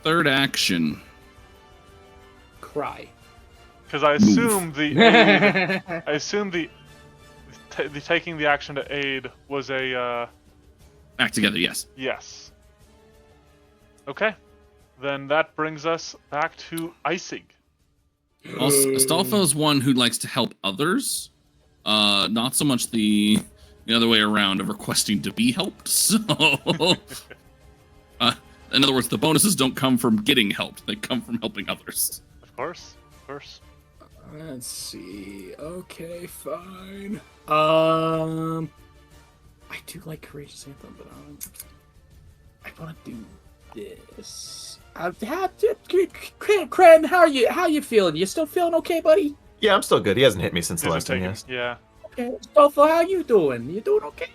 Third action. Cry. Because I assume the taking the action to aid was a Back together, yes. yes. Okay, then that brings us back to Icing. Also, Astolfo's one who likes to help others. Not so much the other way around of requesting to be helped. So, in other words, the bonuses don't come from getting helped; they come from helping others. Of course, of course. Let's see. Okay, fine. I do like Courageous Anthem, but I want to do this. Cran, how you feeling? You still feeling okay, buddy? Yeah, I'm still good. He hasn't hit me since the last time he Taking- asked. Yeah. Okay, Stolfo, how you doing? You doing okay?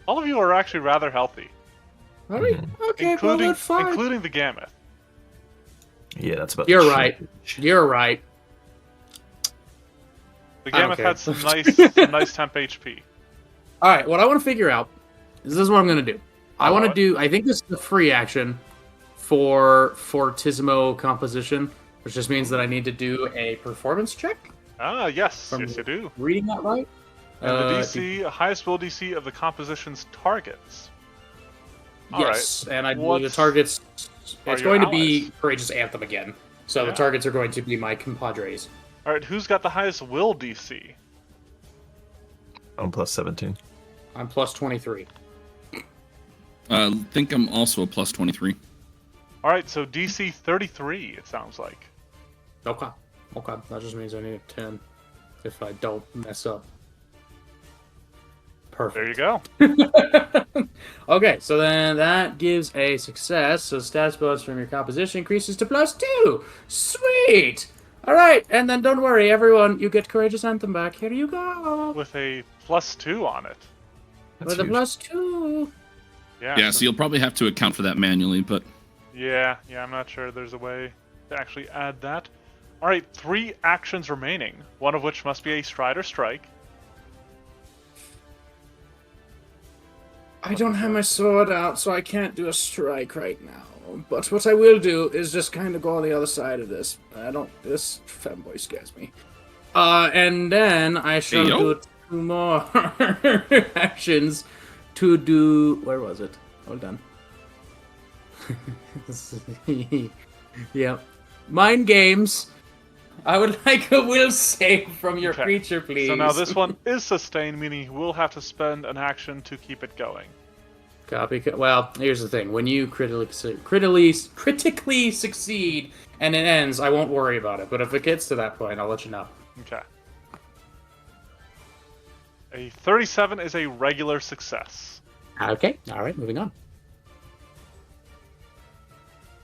All of you are actually rather healthy, All right. Okay, well then fine. including the Gammoth. Yeah, that's about. You're the right. shit. You're right. The I don't Gammoth care. had some nice temp HP. All right, what I want to figure out is this is what I'm going to do. I want to Alright. do, I think this is a free action for Fortissimo composition, which just means that I need to do a performance check. Ah, yes, From- yes you do. Reading that right? And the DC, highest will DC of the composition's targets. Yes, and I believe the What's- targets, are it's your going to be allies? Courageous Anthem again. So Yeah. the targets are going to be my compadres. Alright, who's got the highest will DC? I'm plus 17. I'm plus 23. Think I'm also a plus 23. Alright, so DC 33, it sounds like. Okay. Okay, that just means I need a 10 if I don't mess up. Perfect. There you go. Okay, so then that gives a success. So stats bonus from your composition increases to +2. Sweet. All right, and then don't worry, everyone. You get Courageous Anthem back. Here you go. With a +2 on it. That's With a huge. +2. Yeah, so you'll probably have to account for that manually, but Yeah, I'm not sure there's a way to actually add that. Alright, 3 actions remaining, one of which must be a stride or strike. I don't have my sword out, so I can't do a strike right now. But what I will do is just kind of go on the other side of this. This femboy scares me. And then I shall Hey, yo. do 2 more actions to do. Where was it? Hold on. Yep. Mind games. I would like a will save from your Okay. creature, please. So now this one is sustained, meaning you will have to spend an action to keep it going. Copy. Well, here's the thing: when you critically succeed and it ends, I won't worry about it. But if it gets to that point, I'll let you know. Okay. A 37 is a regular success. Okay. All right. Moving on.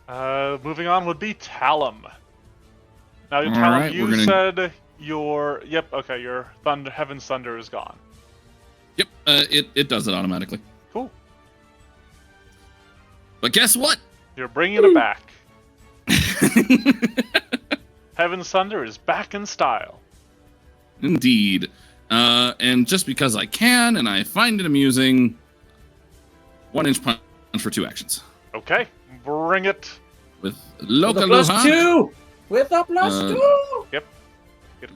Moving on would be Talum. Now, All Talum, right, you we're gonna- said your your Heaven's Thunder is gone. Yep, it does it automatically. Cool. But guess what? You're bringing it back. Heaven's Thunder is back in style. Indeed. And just because I can and I find it amusing, 1-inch punch for 2 actions. Okay, bring it. With With local a +2! With a +2! Yep.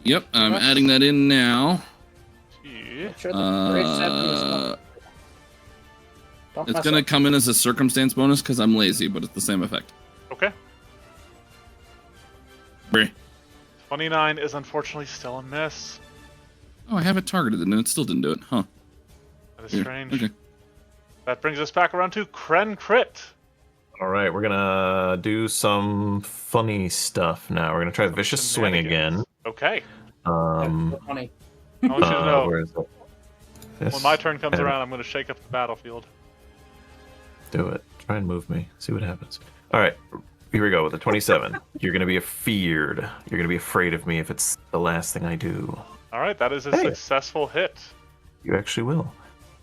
Yep, I'm adding that in now. Yeah. Sure, the bridge set is not- Don't It's mess gonna up. come in as a circumstance bonus because I'm lazy, but it's the same effect. Okay. Brr. 29 is unfortunately still a miss. Oh, I have it targeted and it still didn't do it. Huh. That is Weird. strange. Okay. That brings us back around to Kren Crit. All right, we're gonna do some funny stuff now. We're gonna try Vicious Swing again. Okay. Funny. I want you to know, Where is it? when my turn comes There. around, I'm going to shake up the battlefield. Do it. Try and move me. See what happens. All right, here we go with the 27. You're gonna be afeared. You're gonna be afraid of me if it's the last thing I do. All right, that is a Hey. successful hit. You actually will.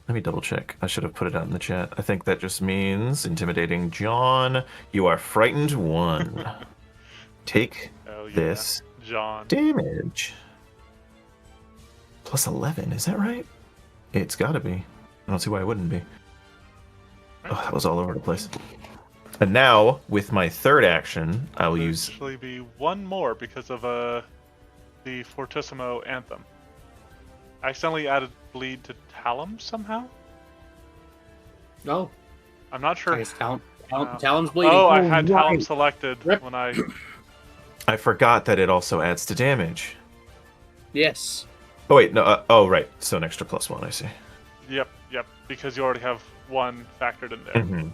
Let me double check. I should have put it out in the chat. I think that just means intimidating John. You are frightened 1. Take Oh, yeah. this John. damage. Plus 11, is that right? It's gotta be. I don't see why it wouldn't be. Oh, that was all over the place. And now, with my third action, I will use. Actually be one more because of the Fortissimo Anthem. I accidentally added bleed to Talum somehow? Oh, I'm not sure. I guess Talon's bleeding. Oh, I had right. Talum selected Rip. when I... I forgot that it also adds to damage. Yes. Oh wait, no. Oh right. So an extra +1. I see. Yep, because you already have one factored in there. Mm-hmm.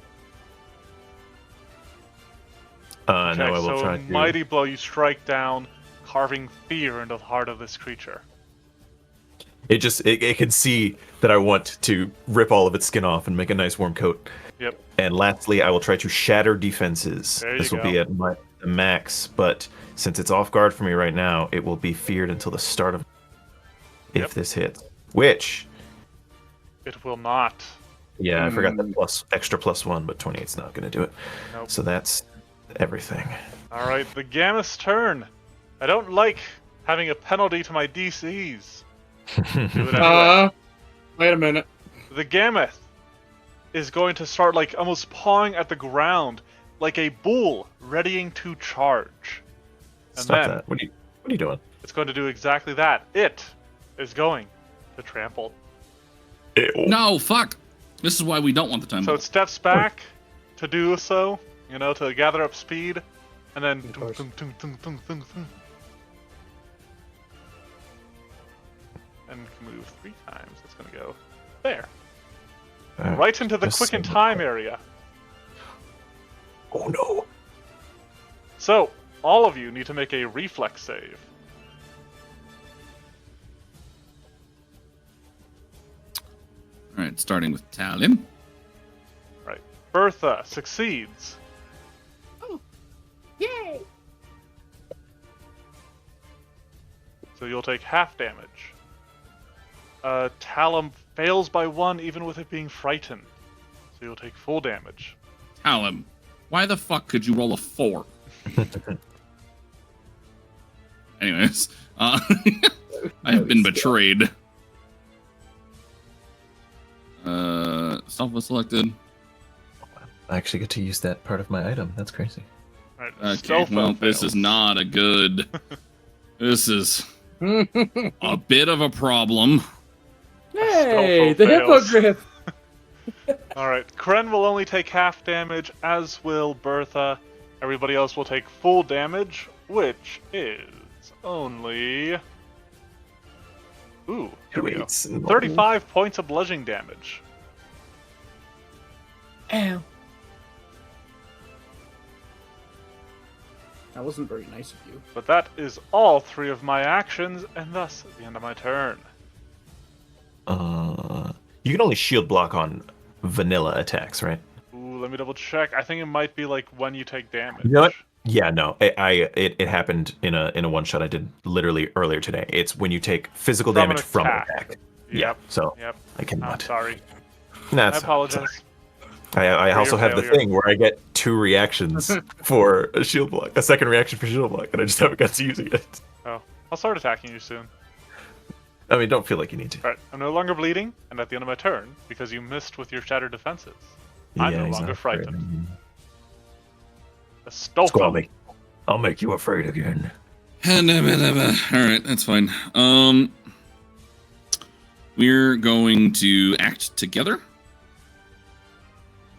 Now I will so try to. mighty blow, you strike down, carving fear into the heart of this creature. It can see that I want to rip all of its skin off and make a nice warm coat. Yep. And lastly, I will try to shatter defenses. There you This will go. be at my max, but since it's off guard for me right now, it will be feared until the start of. Yep. If this hits, which. It will not. Yeah, I forgot that extra +1, but 28's not going to do it. Nope. So that's everything. All right, the Gammoth's turn. I don't like having a penalty to my DCs. Do it anyway. Wait a minute. The Gammoth is going to start like almost pawing at the ground like a bull readying to charge. And Stop then that. What are you doing? it's going to do exactly that. It is going to trample. Ew. No, fuck. This is why we don't want the time. So it steps back to do so, to gather up speed, and then Of course. and can move 3 times. It's going to go there, Uh, right into the just quicken so- time area. Oh no. So all of you need to make a reflex save. All right, starting with Talim. Right, Bertha succeeds. Yay! So you'll take half damage. Talum fails by 1 even with it being frightened. So you'll take full damage. Talim, why the fuck could you roll a 4? Anyways, I have been betrayed. Self was selected. I actually get to use that part of my item. That's crazy. Right, Okay, Stealth well, this fails. is not a good. This is a bit of a problem. Hey, Stealth the fails. hippogriff. Alright, Kren will only take half damage, as will Bertha. Everybody else will take full damage, which is only... Ooh, here we go. 35 points of bludgeoning damage. Ow. That wasn't very nice of you. But that is all 3 of my actions, and thus the end of my turn. You can only shield block on vanilla attacks, right? Ooh, Let me double check. I think it might be like when you take damage. You know what? Yeah, no. It happened in a one shot I did literally earlier today. It's when you take physical From an damage from an attack. attack. Yep. Yeah. So Yep. I I'm cannot. sorry. Nah, I apologize. I For also your have the failure. thing where I get 2 reactions for a shield block, a second reaction for shield block, and I just haven't got to using it. Oh, I'll start attacking you soon. I mean, don't feel like you need to. Alright, I'm no longer bleeding, and at the end of my turn, because you missed with your shattered defenses, I'm no he's longer not afraid. frightened. Squall, Astolfo. I'll make you afraid again. Alright, that's fine. We're going to act together.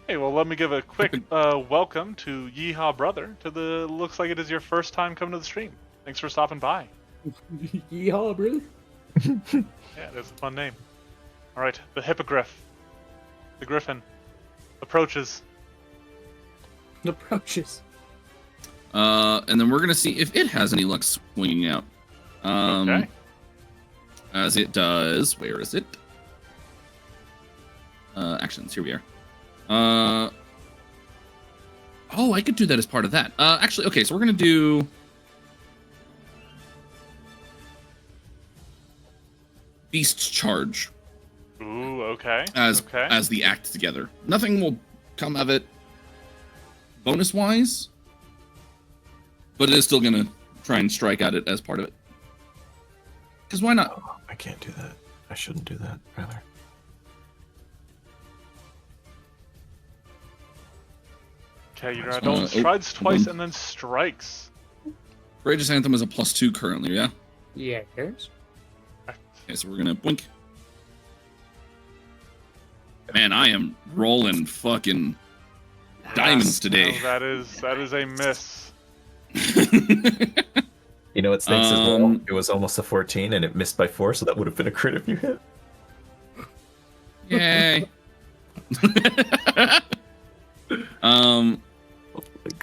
Hey, well, let me give a quick welcome to Yeehaw Brother. Looks like it is your first time coming to the stream. Thanks for stopping by. Yeehaw, brother. Yeah, that's a fun name. Alright, the Hippogriff. The Griffin. Approaches. Approaches. And then we're gonna see if it has any luck swinging out. Okay. As it does. Where is it? Actions. Here we are. Oh, I could do that as part of that. Actually, okay. So we're gonna do. Beast charge. Ooh, okay. As the act together. Nothing will come of it bonus wise, but it is still gonna try and strike at it as part of it. Because why not? Oh, I can't do that. I shouldn't do that, rather. Okay, your Adon strides twice and then strikes. Courageous Anthem is a +2 currently, yeah? Yeah, here's. Okay, so we're gonna blink. Man, I am rolling fucking diamonds today. Oh, that is a miss. You know what stinks as well? It was almost a 14 and it missed by 4, so that would have been a crit if you hit. Yay.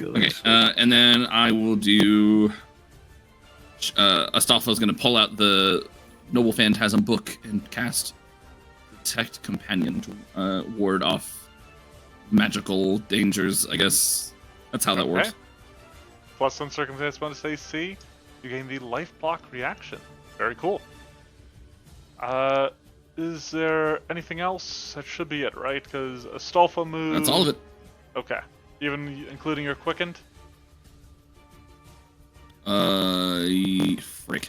Okay, and then I will do. Astolfo's going to pull out the Noble Phantasm book and cast Protect Companion to ward off magical dangers. I guess that's how that works. Plus one circumstance bonus AC. You gain the life block reaction. Very cool. Is there anything else? That should be it, right? Because Astolfo moves. That's all of it. Okay. Even including your quickened? Frick.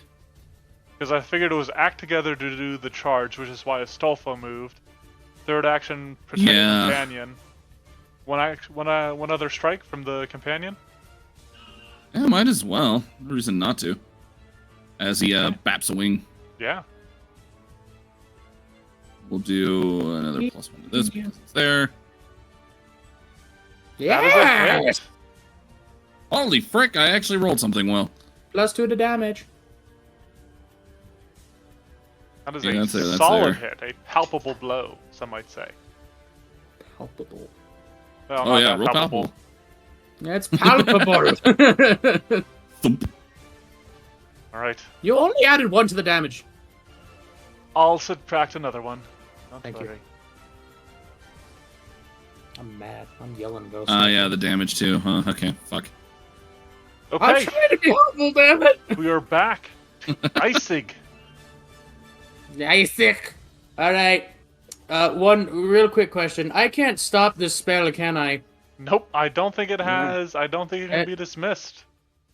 Because I figured it was act together to do the charge, which is why Astolfo moved. Third action, protect companion. One other strike from the companion? Yeah, might as well. No reason not to. As he baps a wing. Yeah. We'll do another +1 to this because it's there. Yeah. Holy frick, I actually rolled something well. +2 to damage. That is Yeah, a that's solid there. hit, a palpable blow, some might say. Palpable. Well, Oh not yeah, that real palpable. That's palpable. Thump. Alright. You only added 1 to the damage. I'll subtract another one. Don't Thank you. worry. I'm mad. I'm yelling ghost. Yeah, the damage too, huh? Okay, fuck. I'm Okay, trying to be helpful, damn it. we are back. Icing. Nice. Alright. One real quick question. I can't stop this spell, can I? Nope, I don't think it has. I don't think it can be dismissed.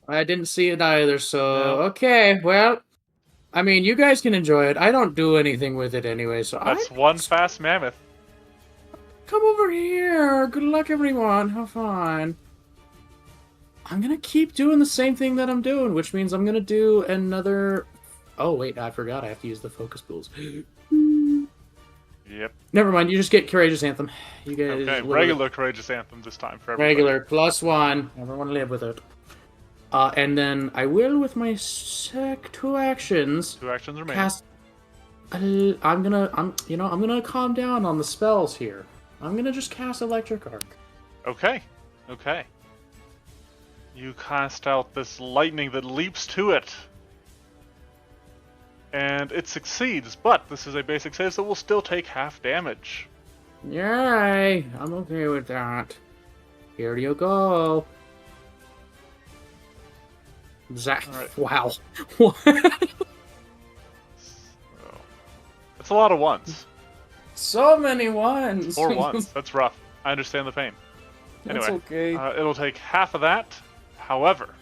I didn't see it either, so... No. Okay, well... I mean, you guys can enjoy it. I don't do anything with it anyway, so That's one fast mammoth. Come over here. Good luck, everyone. Have fun. I'm gonna keep doing the same thing that I'm doing, which means I'm gonna do another... Oh, wait, I forgot. I have to use the focus pools. Yep. Never mind. You just get Courageous Anthem. You guys Okay, live with regular Courageous Anthem this time for it. everybody. Regular +1. Everyone live with it. And then I will, with my 2 actions, 2 actions remain. cast. I'm gonna calm down on the spells here. I'm gonna just cast Electric Arc. Okay. Okay. You cast out this lightning that leaps to it. And it succeeds, but this is a basic save, so we'll still take half damage. Yay! I'm okay with that. Here you go. Zach. Alright. Wow. It's a lot of ones. So many ones. 4 ones. That's rough. I understand the pain. That's Anyway, okay. it'll take half of that. However,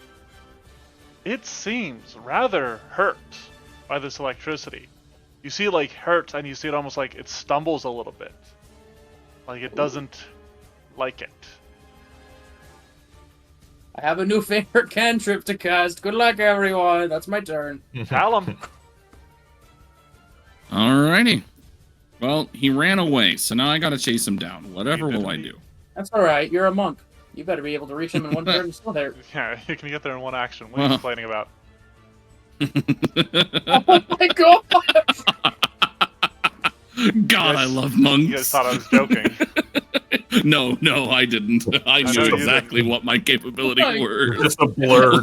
it seems rather hurt by this electricity. You see it like hurt, and you see it almost like it stumbles a little bit. Like it doesn't like it. I have a new favorite cantrip to cast. Good luck, everyone. That's my turn. Tell him. Alrighty. Well, he ran away, so now I gotta chase him down. Whatever will I do? That's all right. You're a monk. You better be able to reach him in one turn and still there. Yeah, you can get there in one action. What are you complaining about? Oh my god! God, I love monks. You guys thought I was joking. No, I didn't. I know knew you exactly what my capability were. Just a blur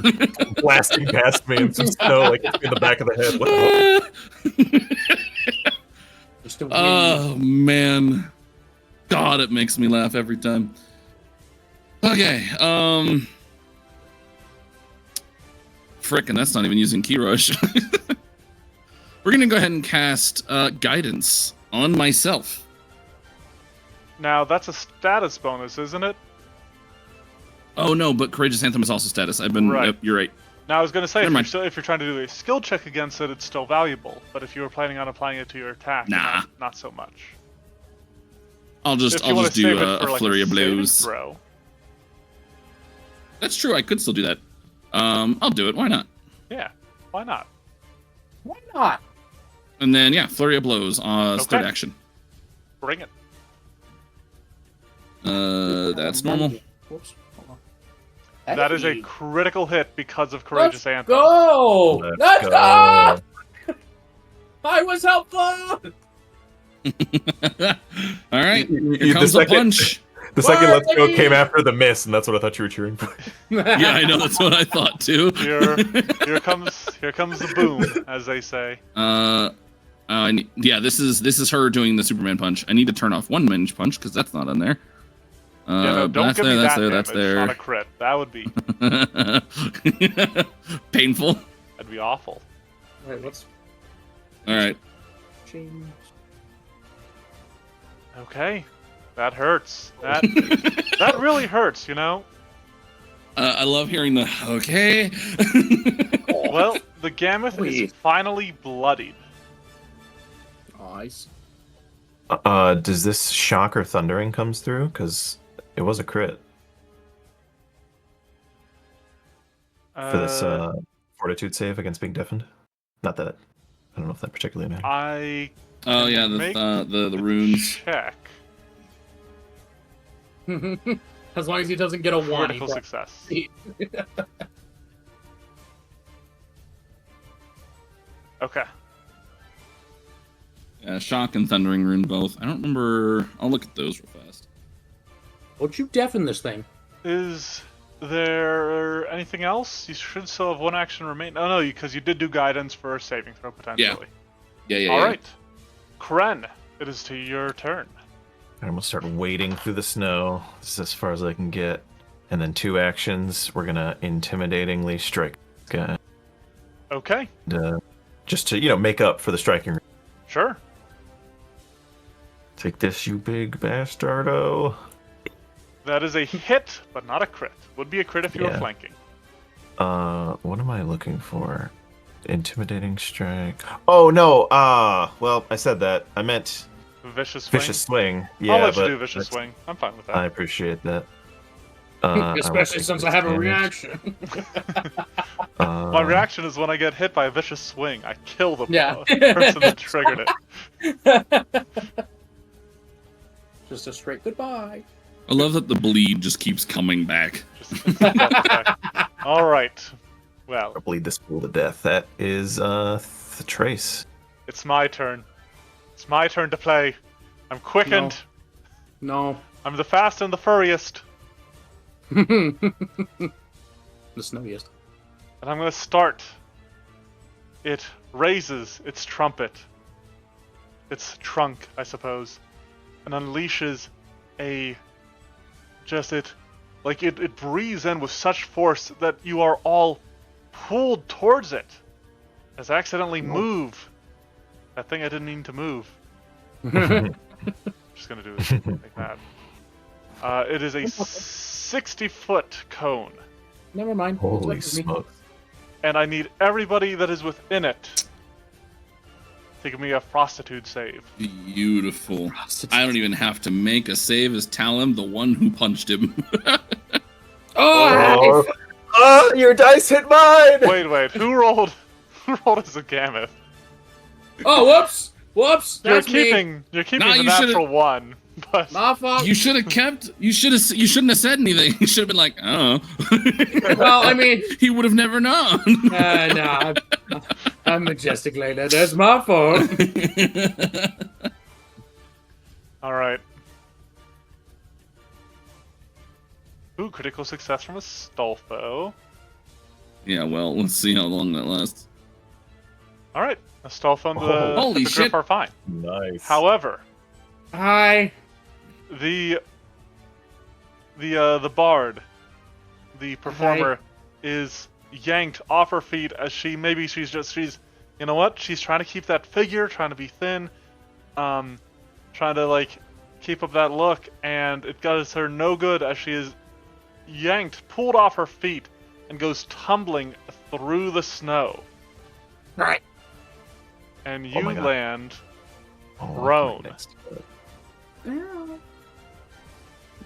blasting past me and some snow like it's in the back of the head. What the Just a wind. Oh man, God, it makes me laugh every time. Okay, frickin', that's not even using Key Rush. We're gonna go ahead and cast Guidance on myself. Now, that's a status bonus, isn't it? Oh no, but Courageous Anthem is also status. I've been. Right. Yep, you're right. Now, I was going to say, Never if you're trying to do a skill check against it, it's still valuable. But if you were planning on applying it to your attack, Nah. not so much. I'll If just you wanna do save it a for, like, flurry of saving blows. throw. That's true. I could still do that. I'll do it. Why not? Yeah, why not? Why not? And then yeah, flurry of blows. Third Okay. action. Bring it. That's normal. Whoops. Hold on. That is a Hey. critical hit because of Courageous Let's Anthem. go! Let's go! I was helpful! All right. You- Here the comes a second- punch. The second What? let's go came after the miss, and that's what I thought you were cheering for. Yeah, I know. That's what I thought too. Here comes the boom, as they say. Yeah, this is her doing the Superman punch. I need to turn off one minge punch because that's not on there. Yeah, no, don't that's give me there, that's that there, damage. that's there. Not a crit. That would be Painful. that'd be awful. Wait, what's All right. change? Okay, that hurts. That really hurts. You know. I love hearing the okay. Well, the Gammoth Wait. is finally bloodied. Nice. Does this shock or thundering comes through? Because it was a crit for this fortitude save against being deafened. Not that I don't know if that particularly matters. I Oh yeah, Make the runes. check. As long as he doesn't get a one. Critical success. Okay. Yeah, shock and thundering rune both. I don't remember. I'll look at those real fast. What'd you deafen this thing? Is there anything else? You should still have one action remain. Oh no, because you did do guidance for a saving throw potentially. Yeah. All right, Kren, it is to your turn. I'm gonna start wading through the snow. This is as far as I can get, and then 2 actions. We're gonna intimidatingly strike this guy, Okay, just to make up for the striking. sure. Take this, you big bastardo. That is a hit, but not a crit. Would be a crit if you were Yeah. flanking. What am I looking for? Intimidating strike. Oh no. Well, I said that. I meant Vicious swing. vicious swing. Yeah, I'll let you but do vicious swing. I'm fine with that. I appreciate that. I Especially will since take I have a this reaction. My reaction is when I get hit by a vicious swing, I kill the Yeah. person that triggered it. Just a straight goodbye. I love that the bleed just keeps coming back. Just instant death effect. All right. Well, I'll bleed this fool to death. That is the trace. it's my turn. It's my turn to play. I'm quickened. No. I'm the fast and the furriest. The snowiest. And I'm going to start. It raises its trumpet. Its trunk, I suppose. And unleashes a... just it Like it breathes in with such force that you are all pulled towards it. As I accidentally move that thing I didn't mean to move. Just gonna do this like that. It is a 60-foot cone. Never mind. Holy It's like smokes. And I need everybody that is within it to give me a prostitute save. Beautiful. I don't even have to make a save as Talon, the one who punched him. Oh! Your dice hit mine! Wait, who rolled as a Gammoth? Oh, whoops! That's You're me. keeping Nah, the you should've- natural one, but My fault. You should have kept. You shouldn't have said anything. You should have been like, oh. Well, I mean, He would have never known. nah, I'm majestic later. That's my fault. all right. Ooh, critical success from a Stolfo. Yeah, well, let's see how long that lasts. All right, a Stolfo and the Holy Hippogriff shit. are fine. Nice. However, Hi. the bard, the performer, is yanked off her feet as she's you know what? She's trying to keep that figure, trying to be thin, trying to like keep up that look, and it does her no good as she is yanked, pulled off her feet, and goes tumbling through the snow. Right. And Oh you my God. land Oh, prone. goodness.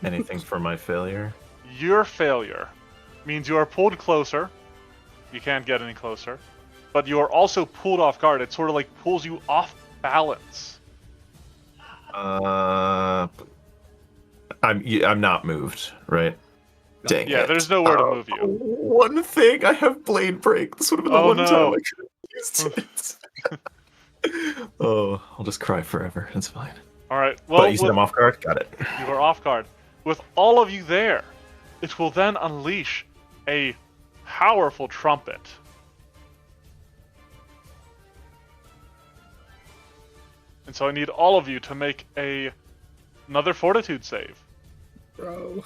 Anything for my failure? Your failure means you are pulled closer. You can't get any closer. But you are also pulled off guard. It sort of like pulls you off balance. I'm not moved, right? Dang Yeah, it. there's nowhere to move you. One thing, I have blade break. This would have been the Oh, one no. time I could have used it. Oh, I'll just cry forever. It's fine. All right. Well, But you said I'm off guard? Got it. you are off guard. With all of you there, it will then unleash a powerful trumpet. And so I need all of you to make another fortitude save. Bro,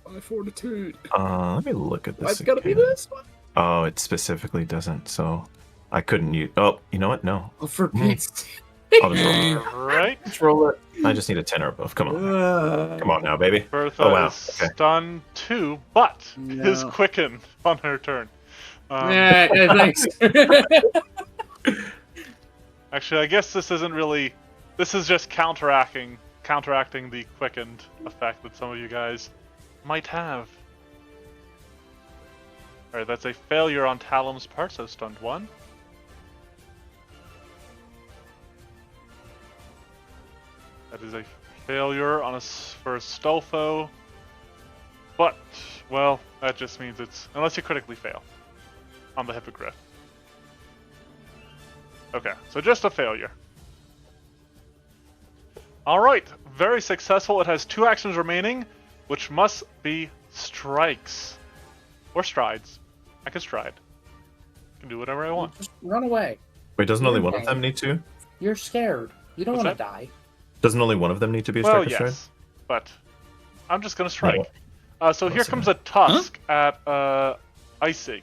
my fortitude. Let me look at this. It's gotta be again. this one. Oh, it specifically doesn't, so I couldn't use. Oh, you know what? No. Oh, for Pete's I'll just roll it. Right? Let's roll it. I just need a 10 or above. Come on. Come on now, baby. Bertha Oh, wow. is Okay. stunned too, but is No. quickened on her turn. Yeah, thanks. Actually, I guess this isn't really. This is just counteracting the quickened effect that some of you guys might have. Alright, that's a failure on Talum's part, so stunned 1. That is a failure on for Stolfo. But, well, that just means it's... Unless you critically fail on the Hippogriff. Okay, so just a failure. Alright, very successful. It has 2 actions remaining, which must be strikes. Or strides. I can stride. I can do whatever I want. Just run away. Wait, doesn't only one of them need to? You're scared. You don't What's want to that? die. Doesn't only one of them need to be a Well, strike or yes, stride? but I'm just gonna strike. Oh. So here What's comes that? a tusk at Icig.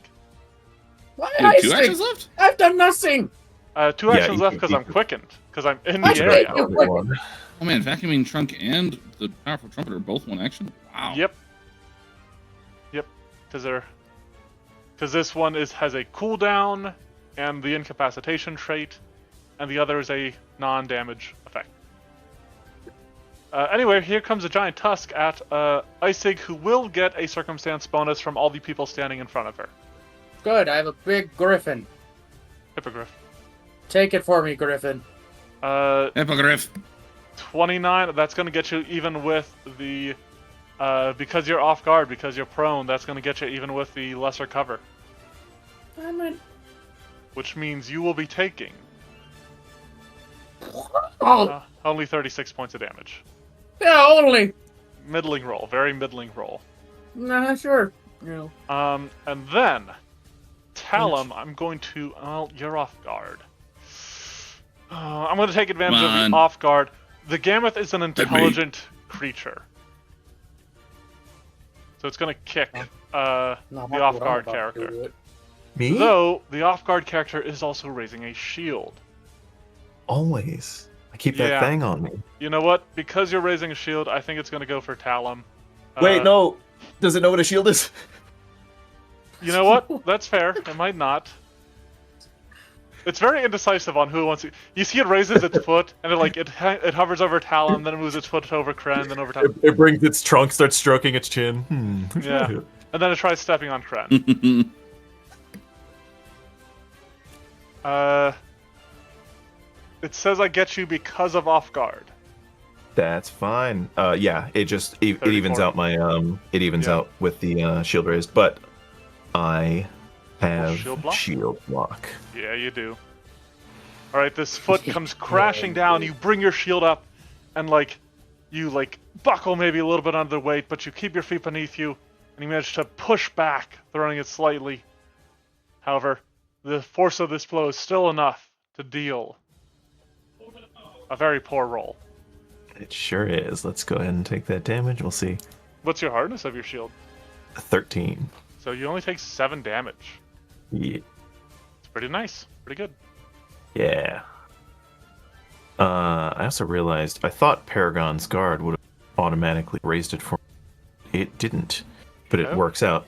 Why You have I 2 say- actions left? I've done nothing. 2 Yeah, actions you left can because keep I'm it. quickened. Because I'm in That's the right. area. You're quick. Oh man, vacuuming trunk and the powerful trumpet are both 1 action. Wow. Yep. Because this one has a cooldown and the incapacitation trait, and the other is a non-damage effect. Anyway, here comes a giant tusk at Icig, who will get a circumstance bonus from all the people standing in front of her. Good. I have a big griffin. Hippogriff. Take it for me, Griffin. Hippogriff. 29. That's going to get you even with the because you're off guard, because you're prone. That's going to get you even with the lesser cover, which means you will be taking Oh, only 36 points of damage. yeah, only. Middling roll, very middling roll. Nah, sure. You know. And then Talum, I'm going to. Well, you're off guard. I'm going to take advantage of Come the on. off guard. The Gammoth is an intelligent creature. So it's going to kick Not the what I'm off-guard about to character. do it. Me? Though, the off-guard character is also raising a shield. Always. I keep Yeah. that thing on me. You know what? Because you're raising a shield, I think it's going to go for Talum. Wait, no. Does it know what a shield is? You know what? That's fair. It might not. It's very indecisive on who it wants to. You see, it raises its foot, and it hovers over Talum, then it moves its foot over Kren, then over Talum. It brings its trunk, starts stroking its chin. Yeah. And then it tries stepping on Kren. It says I get you because of off guard. That's fine. Yeah, it evens out my out with the shield raised, but I have shield block. Yeah, you do. All right, this foot comes crashing down. You bring your shield up, and you buckle maybe a little bit under the weight, but you keep your feet beneath you, and you manage to push back, throwing it slightly. However, the force of this blow is still enough to deal a very poor roll. It sure is. Let's go ahead and take that damage. We'll see. What's your hardness of your shield? 13. So you only take 7 damage. Yeah. It's pretty nice. Pretty good. Yeah. I also realized I thought Paragon's Guard would have automatically raised it for me. It didn't, but it works out.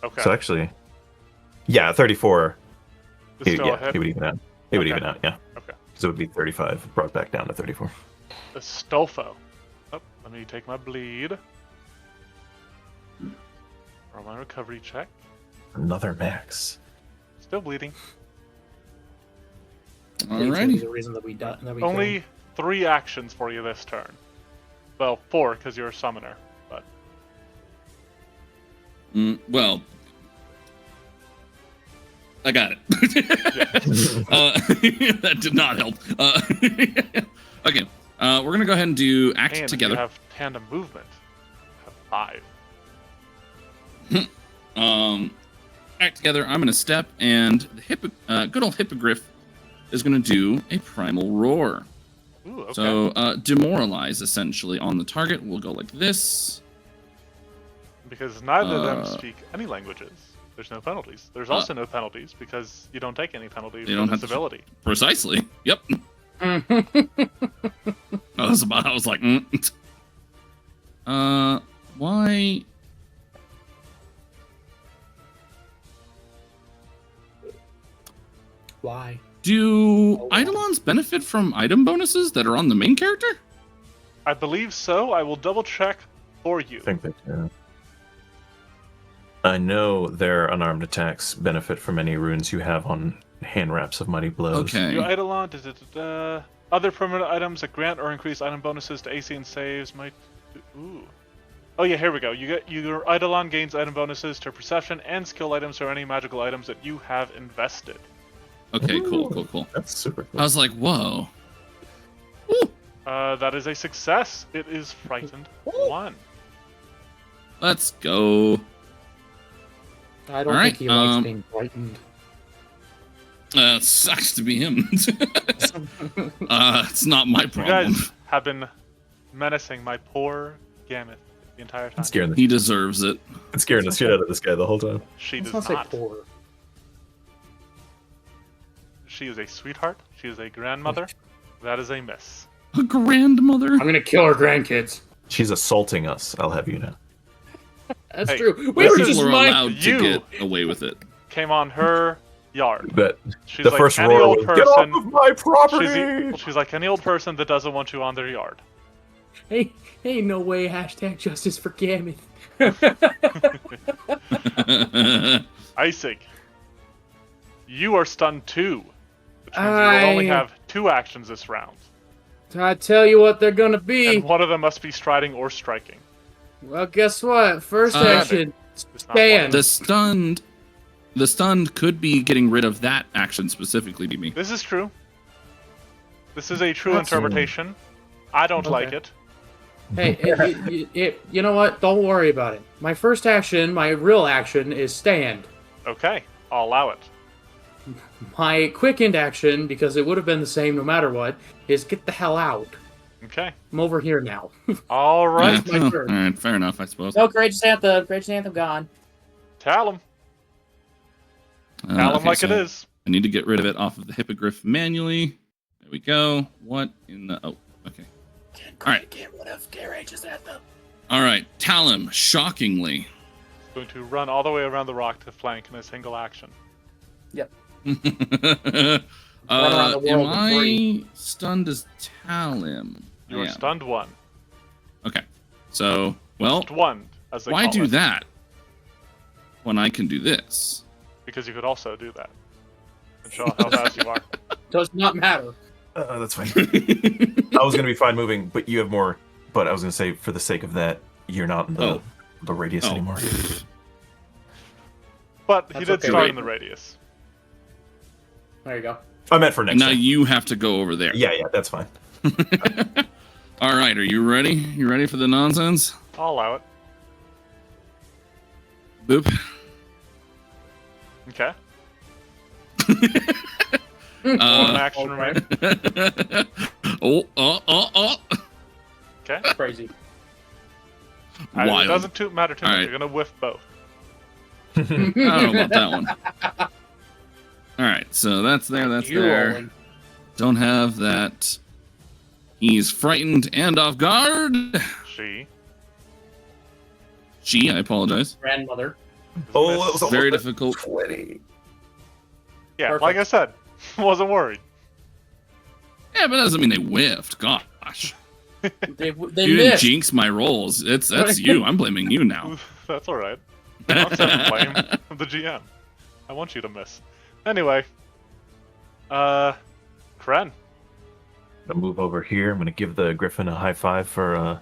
Okay. So actually, yeah, 34. It's still a Yeah, hit? it would even out. It would even out, yeah. Okay. So it would be 35, brought back down to 34. Astolfo. Oh, let me take my bleed. Roll my recovery check. Another max. Still bleeding. Alrighty. The reason that we Only 3 actions for you this turn. Well, 4 because you're a summoner, but Well, I got it. That did not help. Okay, we're gonna go ahead and do act and together. you have tandem movement. You have 5. Act together. I'm gonna step, and the good old hippogriff is gonna do a primal roar. Ooh, okay. So demoralize essentially on the target. We'll go like this. Because neither of them speak any languajes. There's no penalties. There's also no penalties because you don't take any penalties You from don't this have to- ability. Precisely. Yep. I was like, why? Why? Do Eidolons benefit from item bonuses that are on the main character? I believe so. I will double check for you. I think they can. I know their unarmed attacks benefit from any runes you have on hand wraps of mighty blows. Okay. Your Eidolon, other permanent items that grant or increase item bonuses to AC and saves might. Ooh. Oh yeah, here we go. Your Eidolon gains item bonuses to perception and skill items or any magical items that you have invested. Okay, cool. That's super cool. I was like, whoa. That is a success. It is frightened 1. Let's go. I don't Alright, think he likes being frightened. It sucks to be him. It's not my You problem. guys have been menacing my poor Gammoth the entire time. He deserves it. It's scaring the shit out of this guy the whole time. She Let's does not not. say poor. She is a sweetheart. She is a grandmother. That is a miss. A grandmother. I'm gonna kill her grandkids. She's assaulting us, I'll have you know. That's Hey, true. We were People just are allowed You- to get away with it. Came on her yard. But She's the like first any roar old was, "Get off person. of my property!" She's like any old person that doesn't want you on their yard. Hey, no way. Hashtag justice for Gammoth. Isaac, you are stunned too, which means you will only have 2 actions this round, I tell you what they're gonna be. and one of them must be striding or striking. Well, guess what? First action, It's not stand. The stunned could be getting rid of that action specifically to me. This is true. This is a true That's- interpretation. I don't like Okay. it. Hey, you know what? Don't worry about it. My first action, my real action, is stand. Okay, I'll allow it. My quickened action, because it would have been the same no matter what, is get the hell out. Okay. I'm over here now. All right. It's my All turn. right, fair enough, I suppose. No, Courageous Anthem. Courageous Anthem gone. Tell him. Tell him Okay, like so it is. I need to get rid of it off of the hippogriff manually. There we go. What in the... Oh, okay. All right. Get rid of Courageous Anthem. All right. Talum, shockingly. Going to run all the way around the rock to flank in a single action. Yep. Am around the world in I three. stunned as Talum? You are I am. stunned 1. Okay. So, well, Stunned, as they why call do it, that when I can do this? because you could also do that. And show how fast you are. Does not matter. That's fine. I was gonna be fine moving, but you have more. But I was gonna say, for the sake of that, you're not in the radius anymore. But he That's did okay. start Right. in the radius. There you go. I meant for next Now time. you have to go over there. Yeah, that's fine. All right, are you ready? You ready for the nonsense? I'll allow it. Boop. Okay. One Uh, action Okay. remaining. oh. Okay. Crazy. It Wild. doesn't matter too much. All right. You're going to whiff both. I don't know about that one. All right, so that's there. That's You there. rolling. Don't have that. He's frightened and off guard. She. She, I apologize. Grandmother. Oh, Miss. it was almost Very a difficult. 20. Yeah, Perfect. like I said, wasn't worried. Yeah, but that doesn't mean they whiffed. Gosh, They you didn't missed. jinx my rolls. That's you. I'm blaming you now. That's all right. I'm not blame the GM. I want you to miss. Anyway, Kren. I'm gonna move over here. I'm gonna give the Griffin a high five for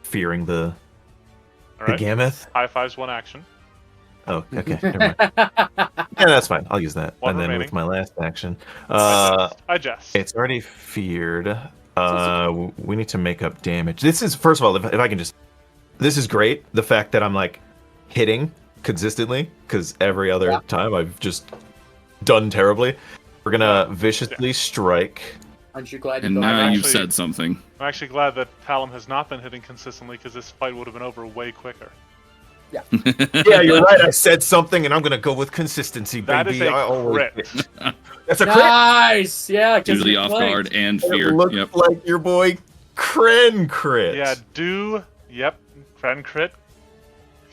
fearing the All right. Gammoth. High fives, 1 action. Oh, okay. Never mind. Yeah, that's fine. I'll use that. One and then remaining. with my last action, I jest. it's already feared. We need to make up damage. This is, first of all, if I can just, this is great. The fact that I'm like hitting consistently, because every other time I've just done terribly. We're gonna viciously strike. Aren't you glad you And got now that? you've said something. I'm actually glad that Talum has not been hitting consistently because this fight would have been over way quicker. Yeah, you're right. I said something, and I'm gonna go with consistency, That baby. is a I always crit. hit. That's a crit. Nice! Yeah, 'cause Usually you off flanked. guard and It fear. looks Yep. like your boy Kren crit. Yeah, yep, Kren crit.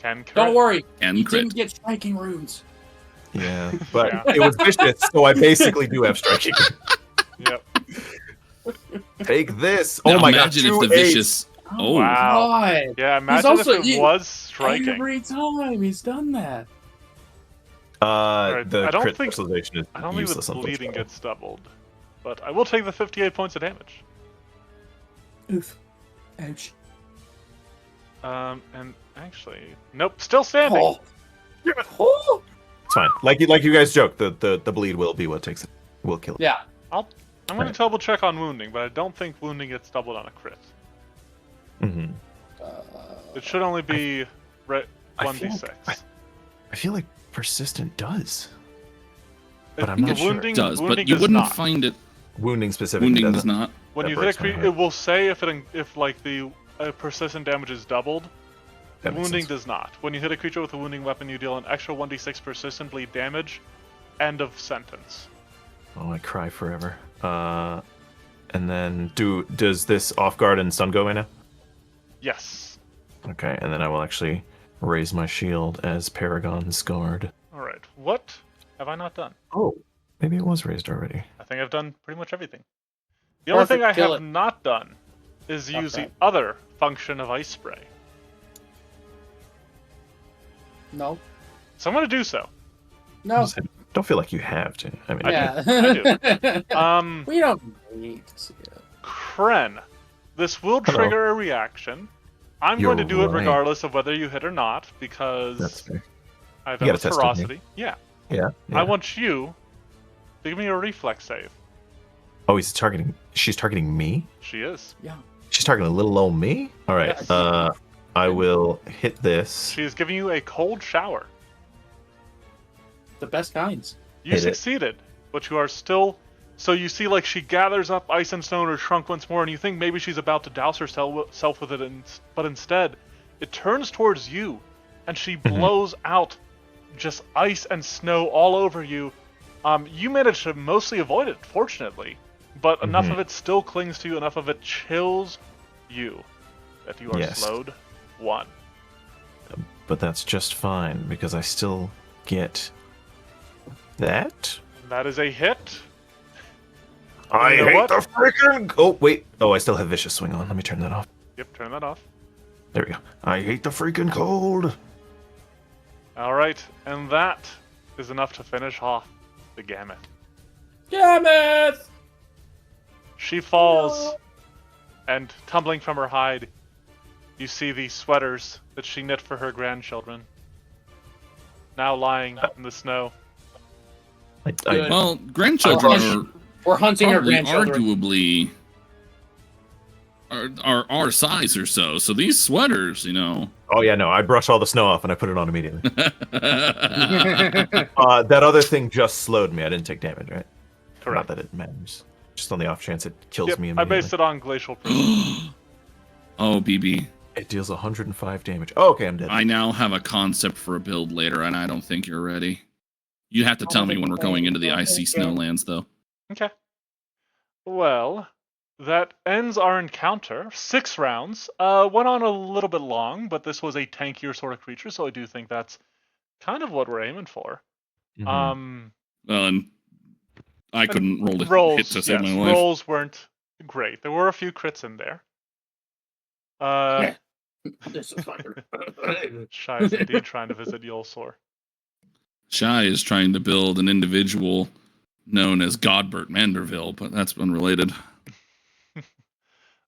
Can crit. Don't worry, And he crit. didn't get striking runes. Yeah, but Yeah. it was vicious, so I basically do have striking. Yep. Take this. Now Oh my god, imagine 2 if the eights. vicious. Oh, Wow. God. Yeah, imagine also- if it was striking. Every time he's done that. Right, The I don't crit think- specialization is I don't think useless the on bleeding Twitch. gets doubled. But I will take the 58 points of damage. Oof. Ouch. And actually, nope, still standing. Oh. Oh. It's fine. Like you guys joked, the bleed will be what takes it. Will kill it. Yeah. I'm going to double check on wounding, but I don't think wounding gets doubled on a crit. Mm-hmm. It should only be I feel 1d6. I feel like persistent does. It- but I'm not the sure. wounding, does, but wounding you does wouldn't not. find it. Wounding specifically Wounding does doesn't. not. When That you hit a breaks my creature, heart. it will say if like the persistent damage is doubled. That makes Wounding sense. does not. When you hit a creature with a wounding weapon, you deal an extra 1d6 persistent bleed damage. End of sentence. Oh, I cry forever. And then does this off guard and stun go away now? Yes. Okay, and then I will actually raise my shield as Paragon's guard. All right. What have I not done? Oh, maybe it was raised already. I think I've done pretty much everything. The only thing I Perfect, kill have it. not done is use the Okay. other function of Ice Spray. No. So I'm going to do so. No. Don't feel like you have to. I mean, Yeah. We don't need to see it. Kren, this will Hello. trigger a reaction. I'm You're going to do it right. regardless of whether you hit or not, that's because fair. I have You gotta endless test it, ferocity. Yeah. Yeah. I want you to give me a reflex save. Oh, he's targeting. She's targeting me. She is. Yeah. She's targeting a little old me. All right. Yes. I will hit this. She is giving you a cold shower. The best kinds. You Hit it. succeeded, but you are still So you see, like, she gathers up ice and snow in her trunk once more, and you think maybe she's about to douse herself with it, but instead, it turns towards you, and she blows out just ice and snow all over you. You managed to mostly avoid it, fortunately, but enough of it still clings to you, enough of it chills you that you are slowed 1. But that's just fine, because I still get that. That is a hit. I hate the freaking... Oh, wait. Oh, I still have Vicious Swing on. Let me turn that off. Yep, turn that off. There we go. I hate the freaking cold. Alright, and that is enough to finish off the Gammoth. Gammoth! She falls, and tumbling from her hide, you see the sweaters that she knit for her grandchildren, now lying in the snow. Well, grandchildren We're hunting her probably grandchildren. arguably are our size or so. So these sweaters, you know. Oh, yeah, no. I brush all the snow off and I put it on immediately. That other thing just slowed me. I didn't take damage, right? Correct. Not that it matters. Just on the off chance it kills me I immediately. based it on glacial precision. Oh, BB. It deals 105 damage. Oh, okay, I'm dead. I now have a concept for a build later, and I don't think you're ready. You have to tell me when we're going into the icy snowlands, though. Okay. Well, that ends our encounter. 6 rounds. Went on a little bit long, but this was a tankier sort of creature, so I do think that's kind of what we're aiming for. Well, and I couldn't roll rolls, hit to save my life. Rolls weren't great. There were a few crits in there. This is fun. Shy is indeed trying to visit Yulsor. Shy is trying to build an individual known as Godbert Manderville, but that's unrelated.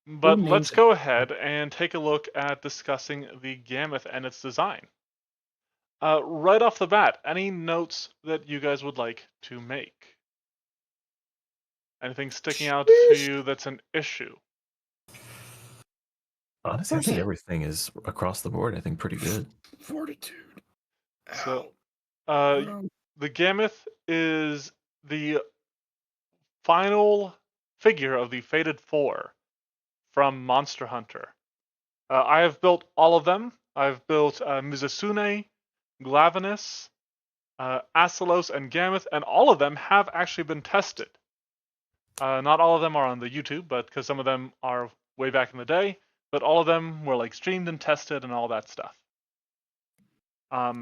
But let's go ahead and take a look at discussing the Gammoth and its design. Right off the bat, any notes that you guys would like to make? Anything sticking out to you that's an issue? Honestly, I think everything is across the board, I think, pretty good. Fortitude. So, the Gammoth is the final figure of the Fated Four from Monster Hunter. I have built all of them. I've built Mizusune, Glavenus, Asalos, and Gammoth, and all of them have actually been tested. Not all of them are on the YouTube, but because some of them are way back in the day, but all of them were like streamed and tested and all that stuff.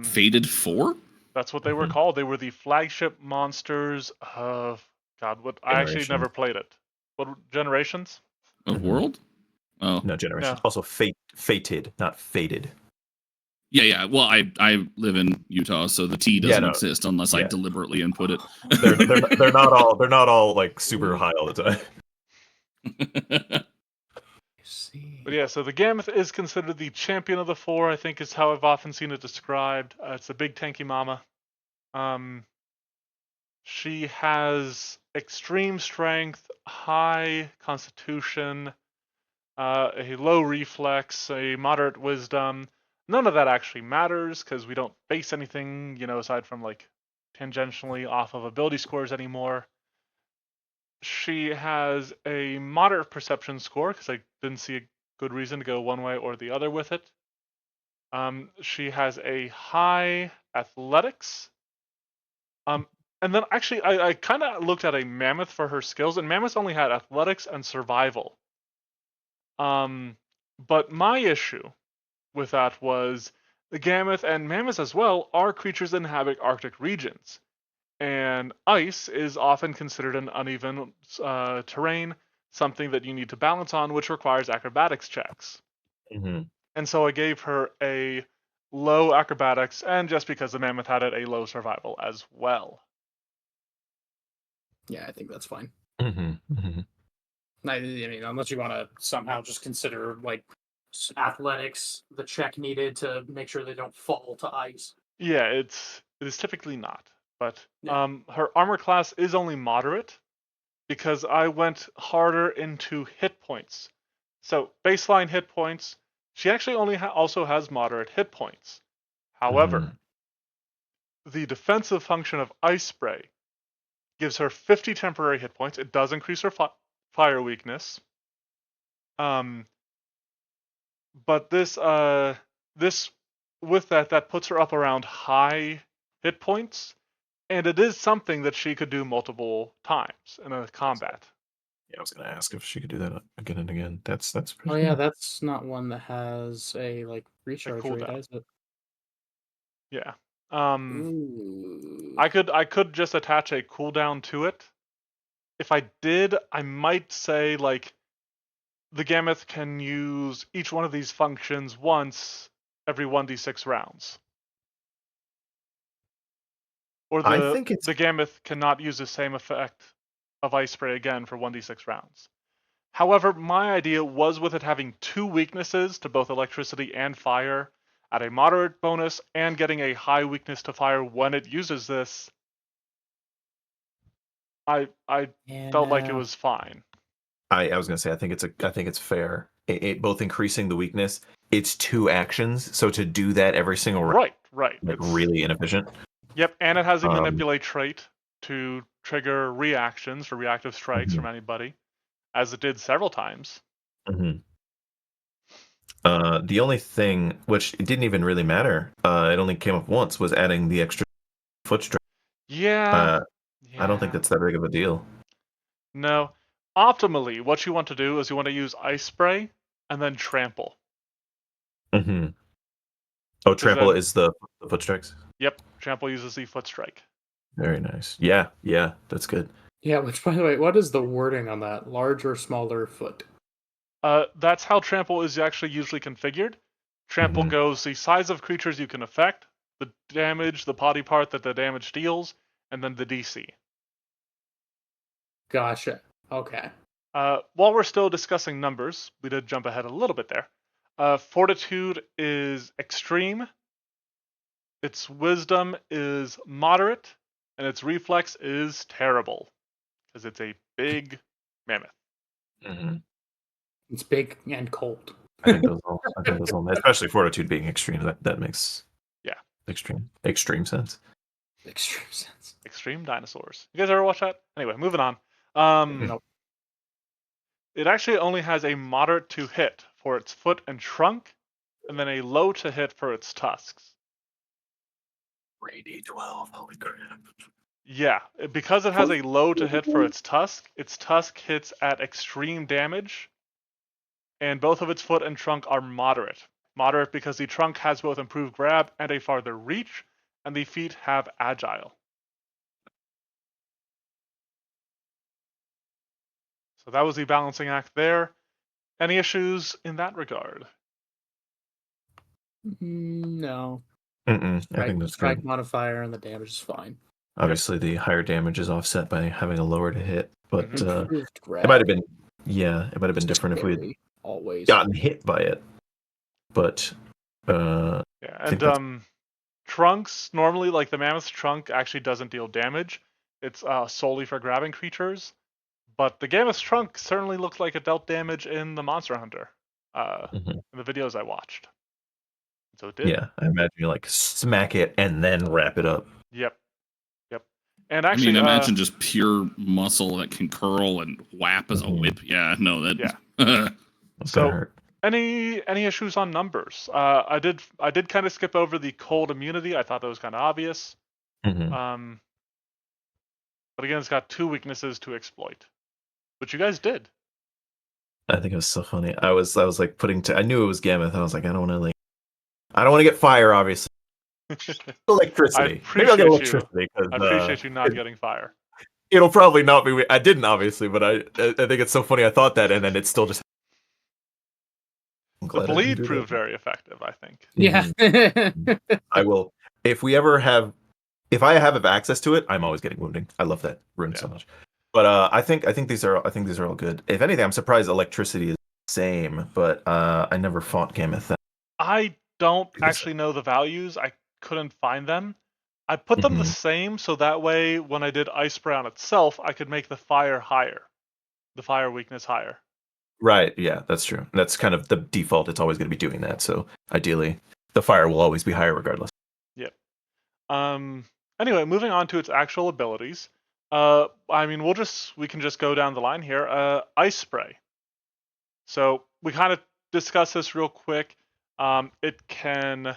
Fated 4? That's what they were called. They were the flagship monsters of I actually never played it. What Generations? Of World? Oh. No, Generations. Yeah. Also fated, not fated. Yeah. Well, I live in Utah, so the T doesn't exist unless I deliberately input it. They're not all like super high all the time. But yeah, so the Gammoth is considered the champion of the four, I think is how I've often seen it described. It's a big tanky mama. She has extreme strength, high constitution, a low reflex, a moderate wisdom. None of that actually matters because we don't base anything, aside from like tangentially off of ability scores anymore. She has a moderate perception score because I didn't see a good reason to go one way or the other with it. She has a high athletics. And then actually I kind of looked at a Mammoth for her skills, and Mammoth only had athletics and survival. But my issue with that was the Gammoth and Mammoths as well are creatures that inhabit Arctic regions. And ice is often considered an uneven terrain, something that you need to balance on, which requires acrobatics checks. Mm-hmm. And so I gave her a low acrobatics, and just because the Mammoth had it, a low survival as well. Yeah, I think that's fine. Mm-hmm. I mean, unless you want to somehow just consider like athletics, the check needed to make sure they don't fall to ice. Yeah, it is typically not. But her armor class is only moderate because I went harder into hit points. So baseline hit points, she actually only also has moderate hit points. However, the defensive function of Ice Spray gives her 50 temporary hit points. It does increase her fire weakness. But this with that puts her up around high hit points, and it is something that she could do multiple times in a combat. Yeah, I was gonna ask if she could do that again and again. That's Oh pretty yeah, cool. that's not one that has a recharge rate, cooldown. is it? Yeah. Ooh. I could just attach a cooldown to it. If I did, I might say like the Gammoth can use each one of these functions once every 1d6 rounds. Or I think it's the Gammoth cannot use the same effect of Ice Spray again for 1d6 rounds. However, my idea was with it having 2 weaknesses to both electricity and fire at a moderate bonus and getting a high weakness to fire when it uses this. I felt like it Yeah. was fine. I was gonna say I think it's fair. It both increasing the weakness. It's 2 actions, so to do that every single round, Right. like It's really inefficient. Yep, and it has a Um, manipulate trait to trigger reactions for reactive strikes mhm, from anybody, as it did several times. mhm. The only thing which it didn't even really matter, it only came up once, was adding the extra foot strike. Yeah, Uh, I don't think yeah. that's that big of a deal. No. Optimally, what you want to do is you want to use Ice Spray and then Trample. Hmm. Oh, Because trample then, is the foot strikes. yep, Trample uses the Foot Strike. Very nice. Yeah, that's good. Yeah, which by the way, what is the wording on that? Large or smaller foot? That's how Trample is actually usually configured. Trample Hmm. goes the size of creatures you can affect, the damage, the body part that the damage deals, and then the DC. Gotcha. Okay. While we're still discussing numbers, we did jump ahead a little bit there. Fortitude is extreme, its wisdom is moderate, and its reflex is terrible, because it's a big mammoth. Hmm. It's big and cold. I think those all, especially fortitude being extreme, that makes Yeah, extreme sense. Extreme sense. extreme dinosaurs. You guys ever watch that? Anyway, moving on. Um, Nope. it actually only has a moderate to hit for its foot and trunk, and then a low to hit for its tusks. 3d12, holy crap. Yeah, because it has a low to hit for its tusk hits at extreme damage, and both of its foot and trunk are moderate. Moderate because the trunk has both improved grab and a farther reach, and the feet have agile. So that was the balancing act there. Any issues in that regard? No. I think that's Strike good. modifier and the damage is fine. Obviously, the higher damage is offset by having a lower to hit, but Mhm. Improved grab. it might have been, it might have been different if we had Scary, always. gotten hit by it. But Yeah, I think and trunks normally, like the mammoth's trunk, actually doesn't deal damage. It's solely for grabbing creatures. But the Gammoth's trunk certainly looked like it dealt damage in the Monster Hunter, mhm. in the videos I watched. So it did. Yeah, I imagine you like smack it and then wrap it up. Yep. And I mean, actually, imagine just pure muscle that can curl and whap as a Mhm. whip. Yeah, no, that. Yeah. That's gonna So hurt. any issues on numbers? I did kind of skip over the cold immunity. I thought that was kind of obvious. Mhm. But again, it's got 2 weaknesses to exploit, which you guys did. I think it was so funny. I was like I knew it was Gammoth. I was like, I don't want to get fire, obviously. Electricity. Maybe I'll get electricity I appreciate you not getting fire. it'll probably not be. I didn't obviously, but I think it's so funny. I thought that, and then it's still just. I'm The glad I didn't bleed do proved that. very effective, I think. Yeah. I will. If I have access to it, I'm always getting wounding. I love that rune so much. But I think these are all good. If anything, I'm surprised electricity is the same. But I never fought Gammoth. I don't actually know the values. I couldn't find them. I put them the same so that way when I did Ice Spray on itself, I could make the fire higher. The fire weakness higher. Right. Yeah, that's true. That's kind of the default. It's always going to be doing that. So ideally, the fire will always be higher regardless. Yep. Anyway, moving on to its actual abilities. I mean, we can just go down the line here. Ice spray. So we kind of discussed this real quick. It can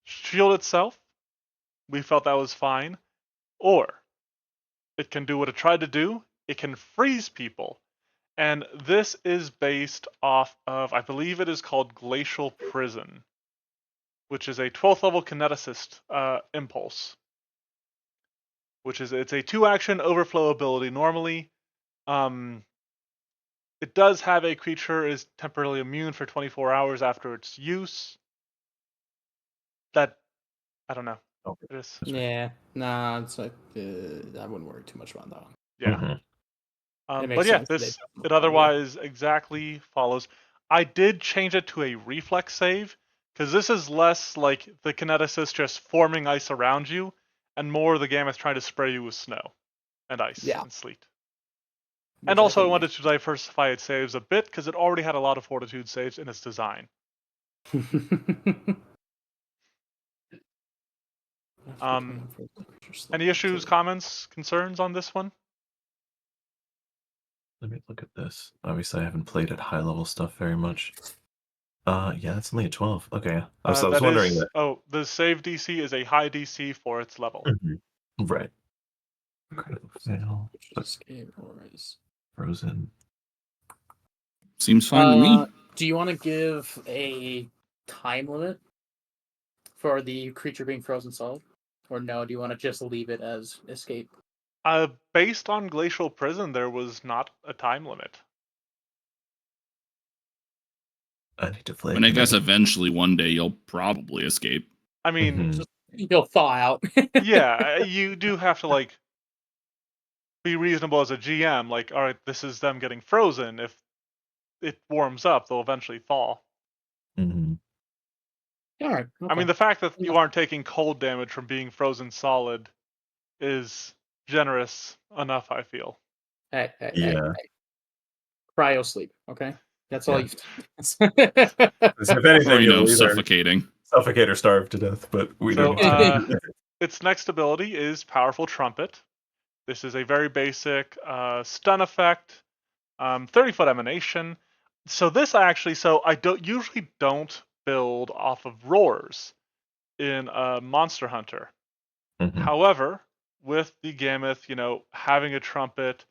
shield itself. We felt that was fine. Or it can do what it tried to do. It can freeze people. And this is based off of, I believe it is called Glacial Prison, which is a 12th level kineticist impulse. It's a 2-action overflow ability normally. It does have a creature is temporarily immune for 24 hours after its use. That, I don't know. Oh, It is. Yeah, nah, it's like I wouldn't worry too much about that one. Yeah. It But makes yeah, sense. it otherwise exactly follows. I did change it to a reflex save because this is less like the kineticist just forming ice around you, and more the Gammoth trying to spray you with snow and ice Yeah. and sleet. Which And also, I think wanted to diversify its saves a bit because it already had a lot of fortitude saves in its design. Any issues, comments, concerns on this one? Let me look at this. Obviously, I haven't played at high level stuff very much. Yeah, it's only a 12. Okay. I was wondering that. Oh, the save DC is a high DC for its level. Right. Incredible fail. Frozen. Seems fine to me. Do you want to give a time limit for the creature being frozen solid? Or no, do you want to just leave it as escape? Based on Glacial Prison, there was not a time limit. I need to play. And I guess eventually one day you'll probably escape. I mean, you'll thaw out. Yeah, you do have to like be reasonable as a GM. Like, all right, this is them getting frozen. If it warms up, they'll eventually thaw. All right. Okay. I mean, the fact that you aren't taking cold damage from being frozen solid is generous enough, I feel. Hey, Yeah. Cryo sleep, okay? That's all you. If anything, Or, you'll either suffocating. suffocate or starve to death, but we don't. Its next ability is Powerful Trumpet. This is a very basic stun effect, 30-foot emanation. So I usually don't build off of roars in Monster Hunter. However, with the Gammoth, having a trumpet,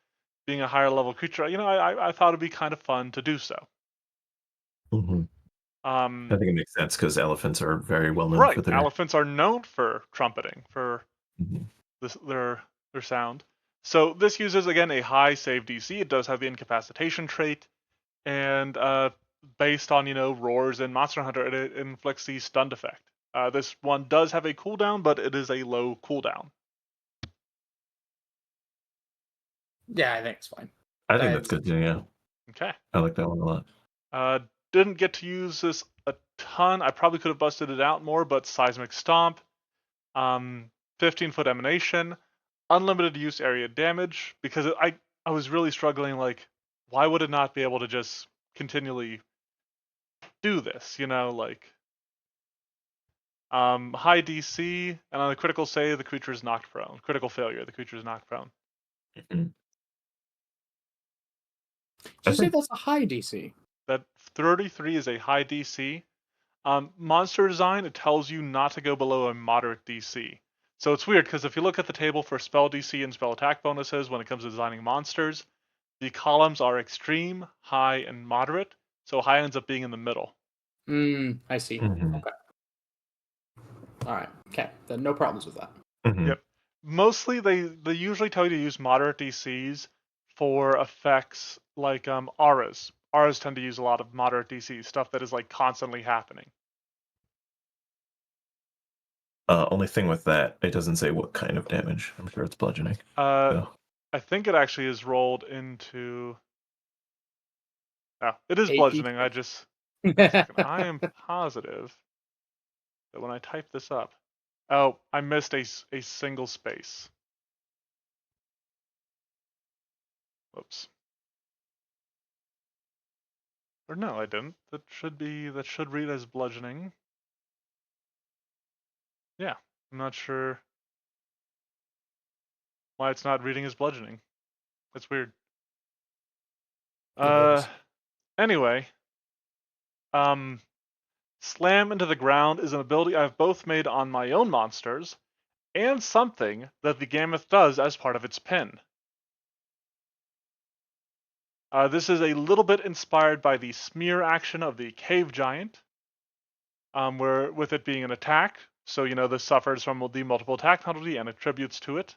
being a higher level creature, I thought it'd be kind of fun to do so. I think it makes sense because elephants are very well known for their. Elephants are known for trumpeting, for their sound. So this uses again a high save DC. It does have the incapacitation trait, and based on roars in Monster Hunter, it inflicts the stunned effect. This one does have a cooldown, but it is a low cooldown. Yeah, I think it's fine. I think that's good. Yeah. Okay. I like that one a lot. Didn't get to use this a ton. I probably could have busted it out more, but Seismic Stomp, 15-foot emanation, unlimited use area damage, because I was really struggling, like, why would it not be able to just continually do this, high DC, and on a critical save, the creature is knocked prone. Critical failure, the creature is knocked prone. Did you say that's a high DC? That 33 is a high DC. Monster design, it tells you not to go below a moderate DC. So it's weird because if you look at the table for spell DC and spell attack bonuses when it comes to designing monsters, the columns are extreme, high, and moderate. So high ends up being in the middle. I see. Okay. All right. Okay. Then no problems with that. Yep. Mostly they usually tell you to use moderate DCs for effects like auras. Auras tend to use a lot of moderate DC stuff that is like constantly happening. Only thing with that, it doesn't say what kind of damage. I'm sure it's bludgeoning. I think it actually is rolled into. Oh, it is bludgeoning. I just. I am positive that when I type this up, oh, I missed a single space. Whoops. Or no, I didn't. That should read as bludgeoning. Yeah, I'm not sure. why it's not reading as bludgeoning. That's weird. It is. Anyway, Slam into the ground is an ability I've both made on my own monsters, and something that the Gammoth does as part of its pin. This is a little bit inspired by the smear action of the Cave Giant, where with it being an attack, so this suffers from the multiple attack penalty and attributes to it.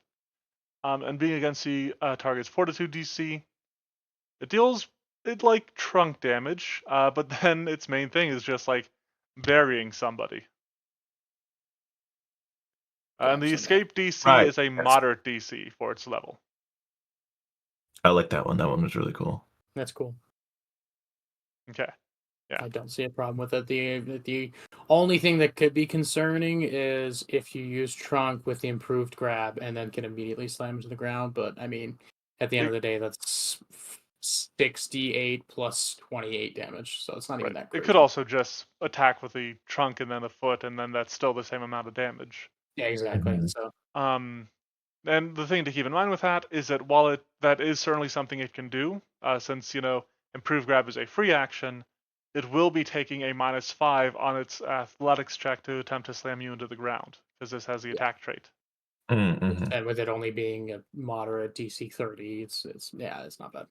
And being against the target's Fortitude DC, it deals like trunk damage, but then its main thing is just like burying somebody. And the escape DC is a moderate DC for its level. I like that one. That one was really cool. That's cool. Okay. Yeah. I don't see a problem with it. The only thing that could be concerning is if you use Trunk with the improved grab and then can immediately slam to the ground. But I mean, at the end of the day, that's 68 plus 28 damage, so it's not even that crazy. It could also just attack with the trunk and then the foot, and then that's still the same amount of damage. Yeah, exactly. Mm-hmm. So, and the thing to keep in mind with that is that while that is certainly something it can do, since improved grab is a free action, it will be taking a -5 on its athletics check to attempt to slam you into the ground, because this has the attack trait. Mm-hmm. And with it only being a moderate DC 30, it's not bad.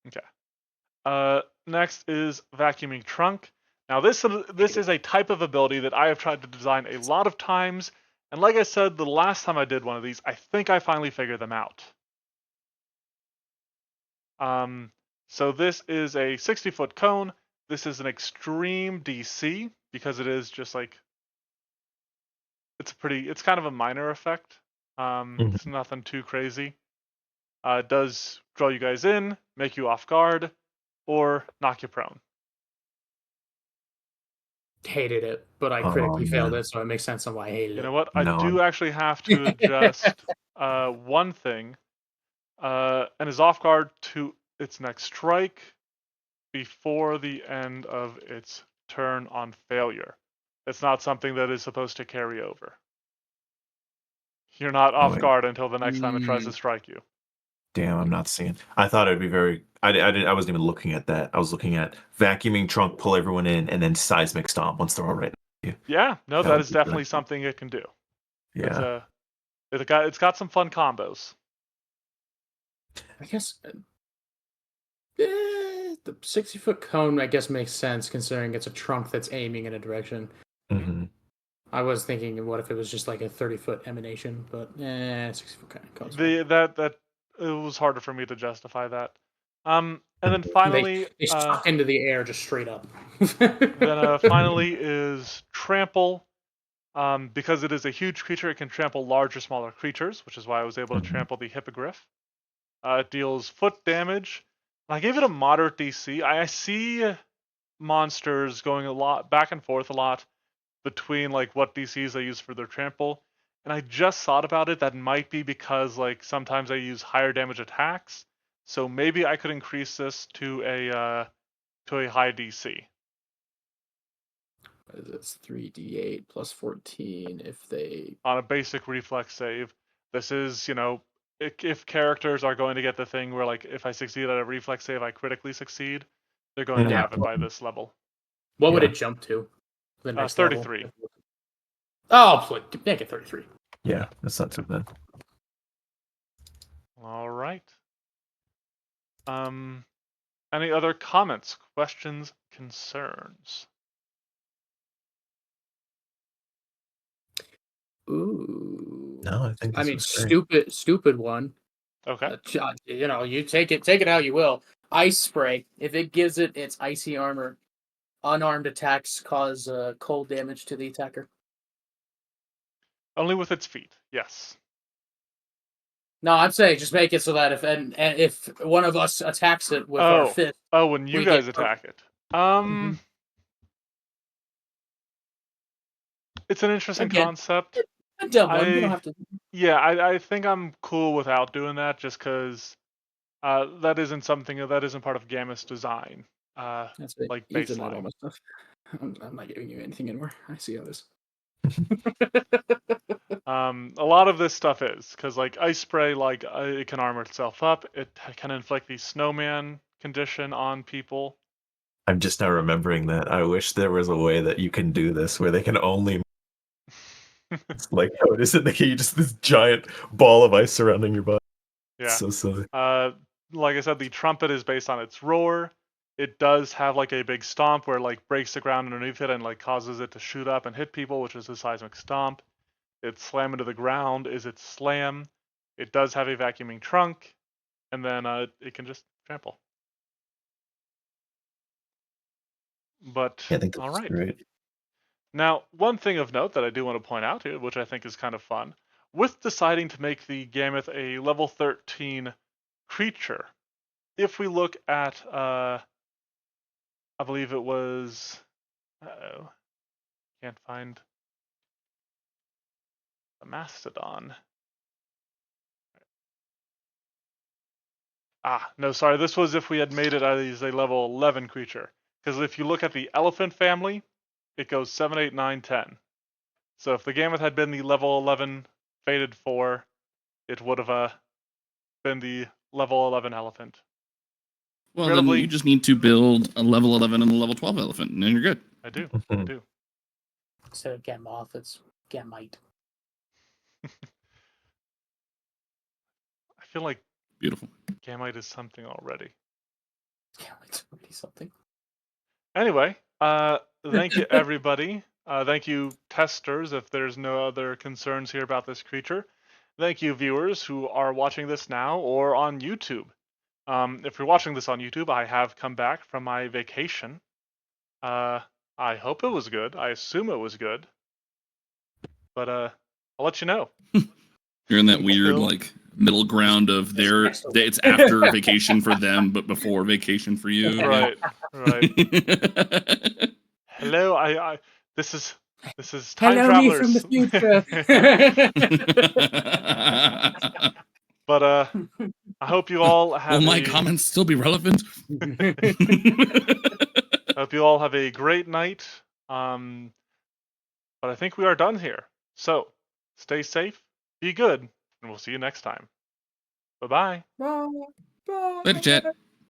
Okay. Next is Vacuuming Trunk. Now this is a type of ability that I have tried to design a lot of times, and like I said, the last time I did one of these, I think I finally figured them out. So this is a 60-foot cone. This is an extreme DC because it is just like it's kind of a minor effect. It's nothing too crazy. It does draw you guys in, make you off guard, or knock you prone. Hated it, but I critically failed it, so it makes sense on why I hated it. You know what? I do actually have to adjust one thing, and is off guard to its next strike before the end of its turn on failure. It's not something that is supposed to carry over. You're not off guard until the next time it tries to strike you. Damn, I'm not seeing. I thought it'd be very. I wasn't even looking at that. I was looking at vacuuming trunk, pull everyone in, and then seismic stomp once they're all right. Yeah, no, that is definitely something it can do. Yeah, it's got some fun combos. I guess the 60-foot cone, I guess, makes sense considering it's a trunk that's aiming in a direction. Mm-hmm. I was thinking, what if it was just like a 30-foot emanation? But 60-foot cone. That it was harder for me to justify that. And then finally, they stuck into the air just straight up. Then finally is Trample. Because it is a huge creature, it can trample large or smaller creatures, which is why I was able to trample the Hippogriff. It deals foot damage. I gave it a moderate DC. I see monsters going a lot back and forth a lot between like what DCs they use for their trample. And I just thought about it. That might be because like sometimes I use higher damage attacks. So maybe I could increase this to a high DC. It's 3d8 plus 14 if they on a basic reflex save. This is, if characters are going to get the thing where like if I succeed at a reflex save, I critically succeed, they're going to have it by this level. What would it jump to? The next 33. Level? Oh, make it 33. Yeah, that's not too bad. All right. Any other comments, questions, concerns? Ooh. No, I think. I mean, stupid one. Okay. You take it how you will. Ice spray. If it gives it its icy armor, unarmed attacks cause cold damage to the attacker. Only with its feet. Yes. No, I'm saying just make it so that if one of us attacks it with our fist. Oh, when you guys attack it. It's an interesting concept. A dumb one. You don't have to. Yeah, I think I'm cool without doing that just because that isn't part of Gammoth's design. That's it. Like baseline. That all my stuff. I'm not giving you anything anymore. I see how this. A lot of this stuff is because like ice spray, like it can armor itself up. It can inflict the snowman condition on people. I'm just now remembering that. I wish there was a way that you can do this where they can only. It's like how it is in the game, just this giant ball of ice surrounding your body. Yeah. So silly. Like I said, the trumpet is based on its roar. It does have like a big stomp where it like breaks the ground underneath it and like causes it to shoot up and hit people, which is a seismic stomp. Its slam into the ground is its slam. It does have a vacuuming trunk, and then it can just trample. But Yeah, I think all that's right. great. Now, one thing of note that I do want to point out here, which I think is kind of fun, with deciding to make the Gammoth a level 13 creature, if we look at, I believe it was, uh-oh, can't find the Mastodon. No, sorry, this was if we had made it as a level 11 creature. Because if you look at the elephant family, it goes 7, 8, 9, 10. So if the Gammoth had been the level 11 Fated 4, it would have been the level 11 elephant. Well, then you just need to build a level 11 and a level 12 elephant, and then you're good. I do. Instead of Gammoth, it's Gammite. I feel like Beautiful. Gammite is something already. Gammite's already something. Anyway, thank you everybody. Thank you testers if there's no other concerns here about this creature. Thank you viewers who are watching this now or on YouTube. If you're watching this on YouTube, I have come back from my vacation. I hope it was good. I assume it was good. But I'll let you know. You're in that weird like middle ground of it's after vacation for them, but before vacation for you. Right. Hello, I this is time Hello, travelers. me from the future. But I hope you all have. Will my comments still be relevant? I hope you all have a great night. But I think we are done here. So stay safe, be good, and we'll see you next time. Bye-bye. Bye. Bye. Later, chat.